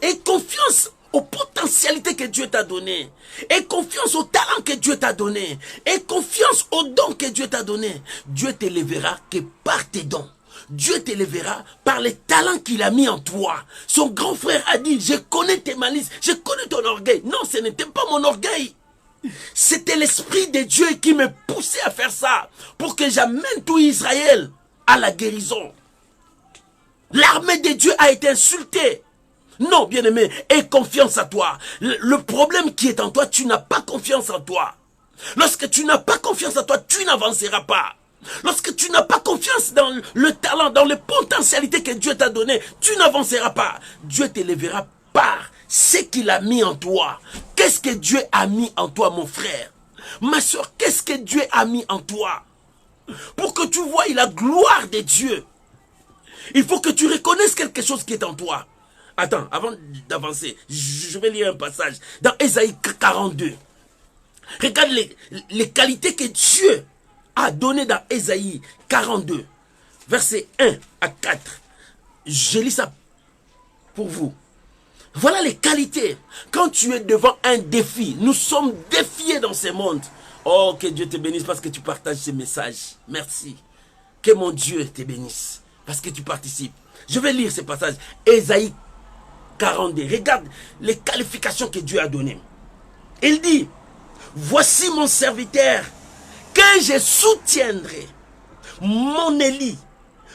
Aie confiance aux potentialités que Dieu t'a données. Aie confiance aux talents que Dieu t'a donnés. Aie confiance aux dons que Dieu t'a donnés. Dieu t'élèvera que par tes dons. Dieu t'élèvera par les talents qu'il a mis en toi. Son grand frère a dit, je connais tes malices, je connais ton orgueil. Non, ce n'était pas mon orgueil. C'était l'Esprit de Dieu qui me poussait à faire ça. Pour que j'amène tout Israël à la guérison. L'armée de Dieu a été insultée. Non, bien-aimé, aie confiance à toi. Le problème qui est en toi, tu n'as pas confiance en toi. Lorsque tu n'as pas confiance en toi, tu n'avanceras pas. Lorsque tu n'as pas confiance dans le talent, dans les potentialités que Dieu t'a données, tu n'avanceras pas. Dieu t'élèvera par ce qu'il a mis en toi. Qu'est-ce que Dieu a mis en toi, mon frère? Ma soeur, qu'est-ce que Dieu a mis en toi? Pour que tu voies la gloire de Dieu, il faut que tu reconnaisses quelque chose qui est en toi. Attends, avant d'avancer, je vais lire un passage dans Ésaïe 42. Regarde les qualités que Dieu a données dans Ésaïe 42, versets 1 à 4. Je lis ça pour vous. Voilà les qualités. Quand tu es devant un défi, nous sommes défiés dans ce monde. Oh, que Dieu te bénisse parce que tu partages ce message. Merci. Que mon Dieu te bénisse parce que tu participes. Je vais lire ce passage. Ésaïe 42. Regarde les qualifications que Dieu a données. Il dit, voici mon serviteur que je soutiendrai, mon Élie,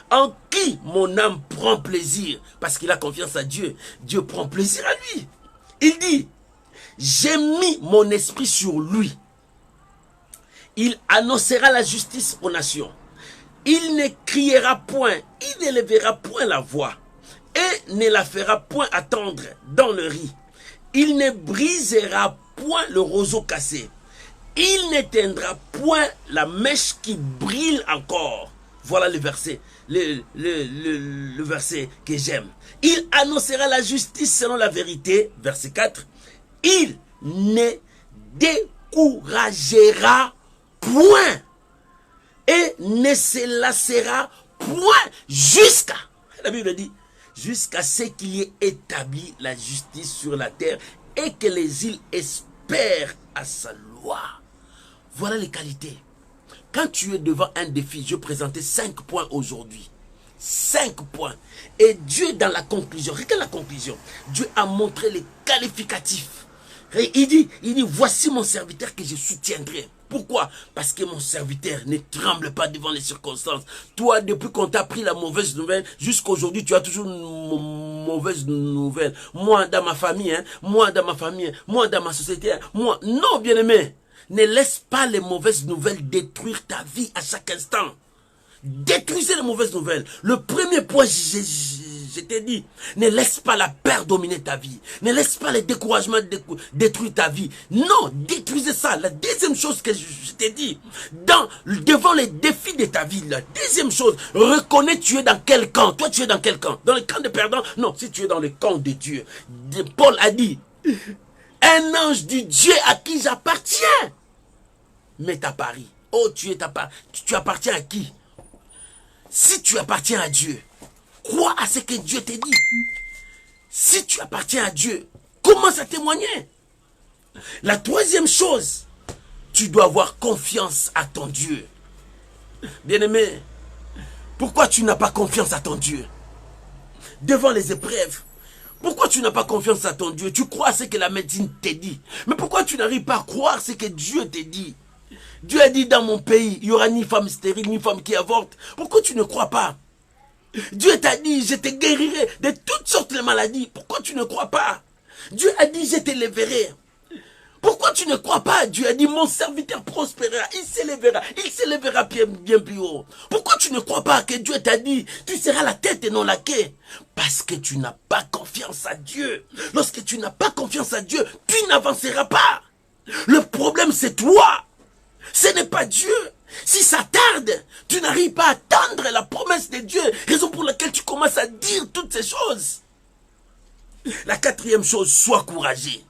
en qui mon âme prend plaisir, parce qu'il a confiance à Dieu. Dieu prend plaisir à lui. Il dit, j'ai mis mon esprit sur lui. Il annoncera la justice aux nations. Il ne criera point, il n'élèvera point la voix, et ne la fera point attendre dans le riz. Il ne brisera point le roseau cassé. Il n'éteindra point la mèche qui brille encore. Voilà le verset, le verset que j'aime. Il annoncera la justice selon la vérité. Verset 4. Il ne découragera point et ne se lassera point jusqu'à, la Bible dit, jusqu'à ce qu'il y ait établi la justice sur la terre et que les îles espèrent à sa loi. Voilà les qualités. Quand tu es devant un défi, je présentais 5 points aujourd'hui. 5 points. Et Dieu dans la conclusion, regarde la conclusion. Dieu a montré les qualificatifs. Et il dit, voici mon serviteur que je soutiendrai. Pourquoi? Parce que mon serviteur ne tremble pas devant les circonstances. Toi, depuis qu'on t'a pris la mauvaise nouvelle, jusqu'à aujourd'hui, tu as toujours une mauvaise nouvelle. Moi, dans ma famille, moi, dans ma société, moi. Non, bien-aimé. Ne laisse pas les mauvaises nouvelles détruire ta vie à chaque instant. Détruisez les mauvaises nouvelles. Le premier point, je t'ai dit, ne laisse pas la peur dominer ta vie. Ne laisse pas les découragements détruire ta vie. Non, détruisez ça. La deuxième chose que je t'ai dit, devant les défis de ta vie, la deuxième chose, reconnais tu es dans quel camp. Toi, tu es dans quel camp? Dans le camp des perdants? Non, si tu es dans le camp de Dieu. Paul a dit, un ange du Dieu à qui j'appartiens m'est à Paris. Oh, tu appartiens à qui? Si tu appartiens à Dieu, crois à ce que Dieu t'a dit. Si tu appartiens à Dieu, commence à témoigner. La troisième chose, tu dois avoir confiance à ton Dieu. Bien-aimé, pourquoi tu n'as pas confiance à ton Dieu? Devant les épreuves, pourquoi tu n'as pas confiance à ton Dieu? Tu crois à ce que la médecine t'a dit. Mais pourquoi tu n'arrives pas à croire ce que Dieu t'a dit? Dieu a dit dans mon pays, il n'y aura ni femme stérile, ni femme qui avorte. Pourquoi tu ne crois pas? Dieu t'a dit, je te guérirai de toutes sortes de maladies. Pourquoi tu ne crois pas? Dieu a dit, je te lèverai. Pourquoi tu ne crois pas? Dieu a dit, mon serviteur prospérera, il s'élèvera bien plus haut. Pourquoi tu ne crois pas que Dieu t'a dit, tu seras la tête et non la queue? Parce que tu n'as pas confiance à Dieu. Lorsque tu n'as pas confiance à Dieu, tu n'avanceras pas. Le problème, c'est toi. Ce n'est pas Dieu. Si ça tarde, tu n'arrives pas à attendre la promesse de Dieu. Raison pour laquelle tu commences à dire toutes ces choses. La quatrième chose, sois courageux.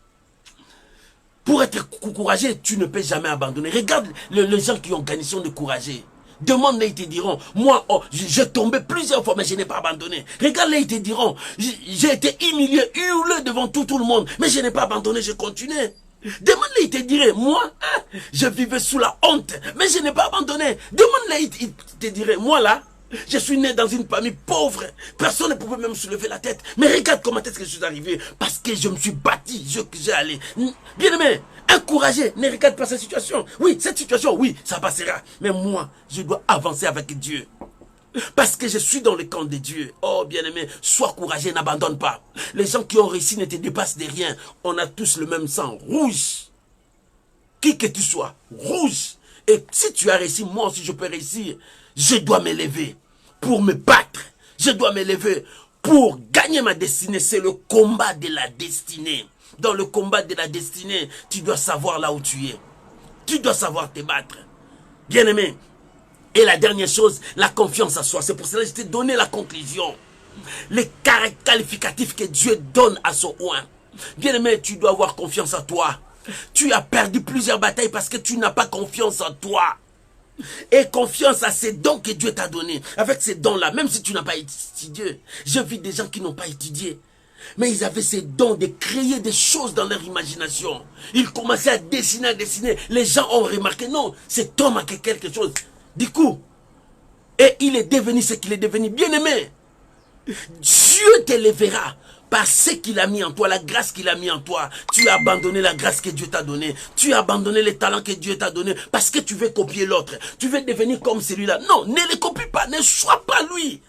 Pour être courageux, tu ne peux jamais abandonner. Regarde les gens qui ont gagné, sont découragés. Demande-les, ils te diront, moi, j'ai tombé plusieurs fois, mais je n'ai pas abandonné. Regarde-les, ils te diront, j'ai été humilié, hurlé devant tout le monde, mais je n'ai pas abandonné, je continuais. Demande-les, ils te diraient, moi, je vivais sous la honte, mais je n'ai pas abandonné. Demande-les, ils te diraient, moi là, je suis né dans une famille pauvre. Personne ne pouvait même soulever la tête. Mais regarde comment est-ce que je suis arrivé. Parce que je me suis bâti, j'ai allé. Bien aimé, encouragé, ne regarde pas cette situation. Oui, cette situation, oui, ça passera. Mais moi, je dois avancer avec Dieu. Parce que je suis dans le camp de Dieu. Oh, bien-aimé, sois courageux, n'abandonne pas. Les gens qui ont réussi ne te dépassent de rien. On a tous le même sang, rouge. Qui que tu sois, rouge. Et si tu as réussi, moi aussi je peux réussir. Je dois me lever pour me battre. Je dois me lever pour gagner ma destinée. C'est le combat de la destinée. Dans le combat de la destinée, tu dois savoir là où tu es. Tu dois savoir te battre. Bien-aimé. Et la dernière chose, la confiance en soi. C'est pour cela que je t'ai donné la conclusion. Les qualificatifs que Dieu donne à son oint. Bien-aimé, tu dois avoir confiance en toi. Tu as perdu plusieurs batailles parce que tu n'as pas confiance en toi. Et confiance à ces dons que Dieu t'a donnés. Avec ces dons-là, même si tu n'as pas étudié. Je vis des gens qui n'ont pas étudié. Mais ils avaient ces dons de créer des choses dans leur imagination. Ils commençaient à dessiner, Les gens ont remarqué, non, cet homme a quelque chose. Du coup, et il est devenu ce qu'il est devenu. Bien-aimé, Dieu t'élèvera par ce qu'il a mis en toi, la grâce qu'il a mis en toi. Tu as abandonné la grâce que Dieu t'a donnée. Tu as abandonné les talents que Dieu t'a donnés parce que tu veux copier l'autre. Tu veux devenir comme celui-là. Non, ne le copie pas, ne sois pas lui.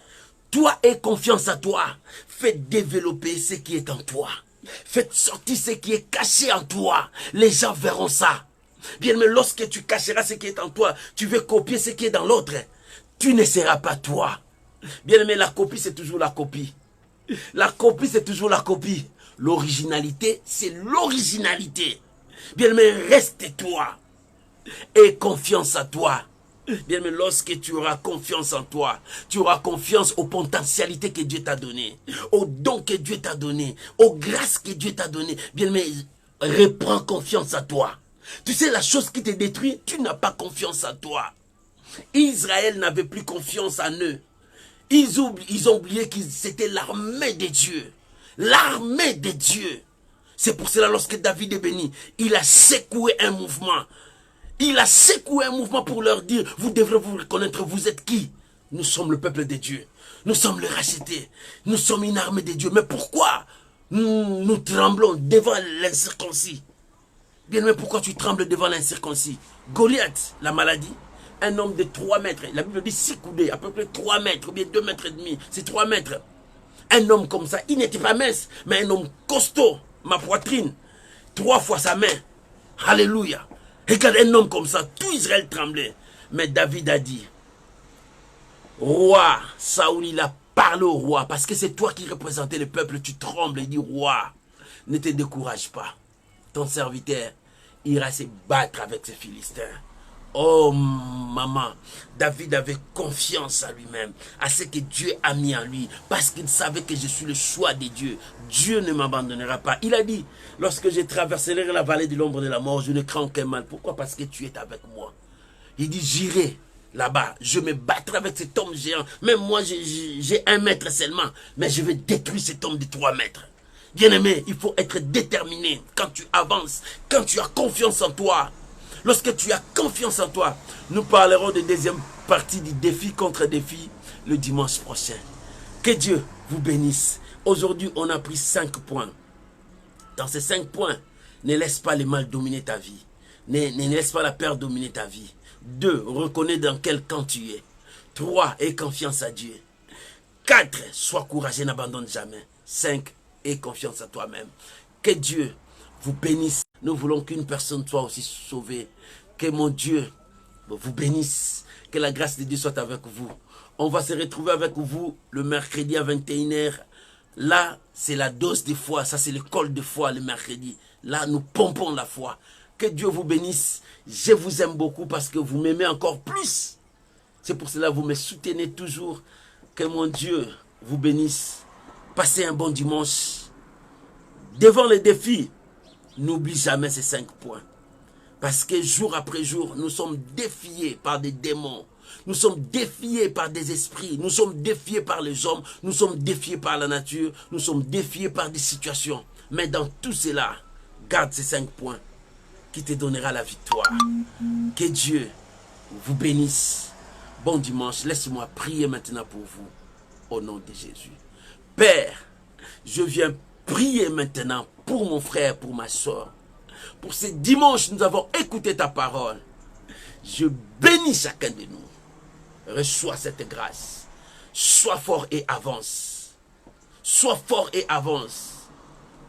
Toi, aie confiance à toi. Fais développer ce qui est en toi. Fais sortir ce qui est caché en toi. Les gens verront ça. Bien, mais lorsque tu cacheras ce qui est en toi, tu veux copier ce qui est dans l'autre. tu ne seras pas toi. Bien aimé, la copie, c'est toujours la copie. La copie, c'est toujours la copie. L'originalité, c'est l'originalité. Bien aimé, reste toi. Et confiance à toi. Bien aimé, lorsque tu auras confiance en toi, tu auras confiance aux potentialités que Dieu t'a données, aux dons que Dieu t'a donnés, aux grâces que Dieu t'a données. Bien aimé, reprends confiance à toi. Tu sais, la chose qui te détruit, tu n'as pas confiance en toi. Israël n'avait plus confiance en eux. Ils ont oublié que c'était l'armée de Dieu. L'armée de Dieu. C'est pour cela, lorsque David est béni, il a secoué un mouvement. Il a secoué un mouvement pour leur dire, vous devrez vous reconnaître, vous êtes qui? Nous sommes le peuple de Dieu. Nous sommes les rachetés. Nous sommes une armée de Dieu. Mais pourquoi nous tremblons devant l'incirconcis? Bien, mais pourquoi tu trembles devant l'incirconcis? Goliath, la maladie, un homme de 3 mètres. La Bible dit 6 coudées, à peu près 3 mètres, ou bien 2 mètres et demi. C'est 3 mètres. Un homme comme ça, il n'était pas mince, mais un homme costaud. Ma poitrine, 3 fois sa main. Alléluia. Regarde un homme comme ça, tout Israël tremblait. Mais David a dit, roi, Saoul, il a parlé au roi, parce que c'est toi qui représentais le peuple, tu trembles et dis, roi, ne te décourage pas. Ton serviteur ira se battre avec ces Philistins. Oh maman, David avait confiance en lui-même, à ce que Dieu a mis en lui, parce qu'il savait que je suis le choix de Dieu. Dieu ne m'abandonnera pas. Il a dit, lorsque je traverserai la vallée de l'ombre de la mort, je ne crains aucun mal. Pourquoi? Parce que tu es avec moi. Il dit, j'irai là-bas, je me battrai avec cet homme géant. Même moi, j'ai 1 mètre seulement, mais je vais détruire cet homme de 3 mètres. Bien-aimé, il faut être déterminé quand tu avances, quand tu as confiance en toi. Lorsque tu as confiance en toi, nous parlerons de deuxième partie du défi contre défi le dimanche prochain. Que Dieu vous bénisse. Aujourd'hui, on a pris 5 points. Dans ces 5 points, ne laisse pas le mal dominer ta vie. Ne laisse pas la peur dominer ta vie. 2, reconnais dans quel camp tu es. 3, aie confiance à Dieu. 4, sois courageux, n'abandonne jamais. 5, aie confiance à toi-même. Que Dieu vous bénisse. Nous voulons qu'une personne soit aussi sauvée. Que mon Dieu vous bénisse. Que la grâce de Dieu soit avec vous. On va se retrouver avec vous le mercredi à 21h. Là, c'est la dose de foi. Ça, c'est l'école de foi le mercredi. Là, nous pompons la foi. Que Dieu vous bénisse. Je vous aime beaucoup parce que vous m'aimez encore plus. C'est pour cela que vous me soutenez toujours. Que mon Dieu vous bénisse. Passez un bon dimanche. Devant les défis, n'oublie jamais ces 5 points. Parce que jour après jour, nous sommes défiés par des démons. Nous sommes défiés par des esprits. Nous sommes défiés par les hommes. Nous sommes défiés par la nature. Nous sommes défiés par des situations. Mais dans tout cela, garde ces 5 points qui te donnera la victoire. Que Dieu vous bénisse. Bon dimanche. Laisse-moi prier maintenant pour vous. Au nom de Jésus. Père, je viens prier maintenant pour mon frère, pour ma soeur. Pour ce dimanche, nous avons écouté ta parole. Je bénis chacun de nous. Reçois cette grâce. Sois fort et avance. Sois fort et avance.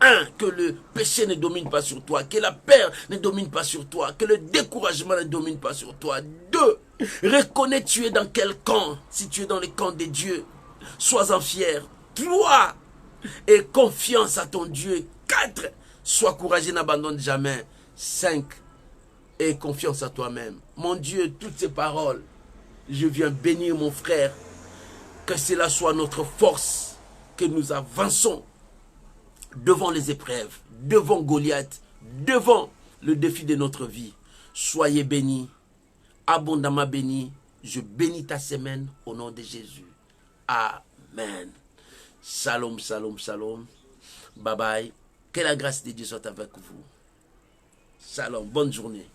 1. Que le péché ne domine pas sur toi. Que la peur ne domine pas sur toi. Que le découragement ne domine pas sur toi. 2. Reconnais tu es dans quel camp. Si tu es dans le camp de Dieu, sois-en fier. 3. Et confiance à ton Dieu. 4. Sois courageux, n'abandonne jamais. 5. Et confiance à toi-même. Mon Dieu, toutes ces paroles, je viens bénir mon frère. Que cela soit notre force. Que nous avançons devant les épreuves, devant Goliath, devant le défi de notre vie. Soyez bénis, abondamment bénis. Je bénis ta semaine au nom de Jésus. Amen. Shalom, shalom, shalom. Bye bye. Que la grâce de Dieu soit avec vous. Shalom, bonne journée.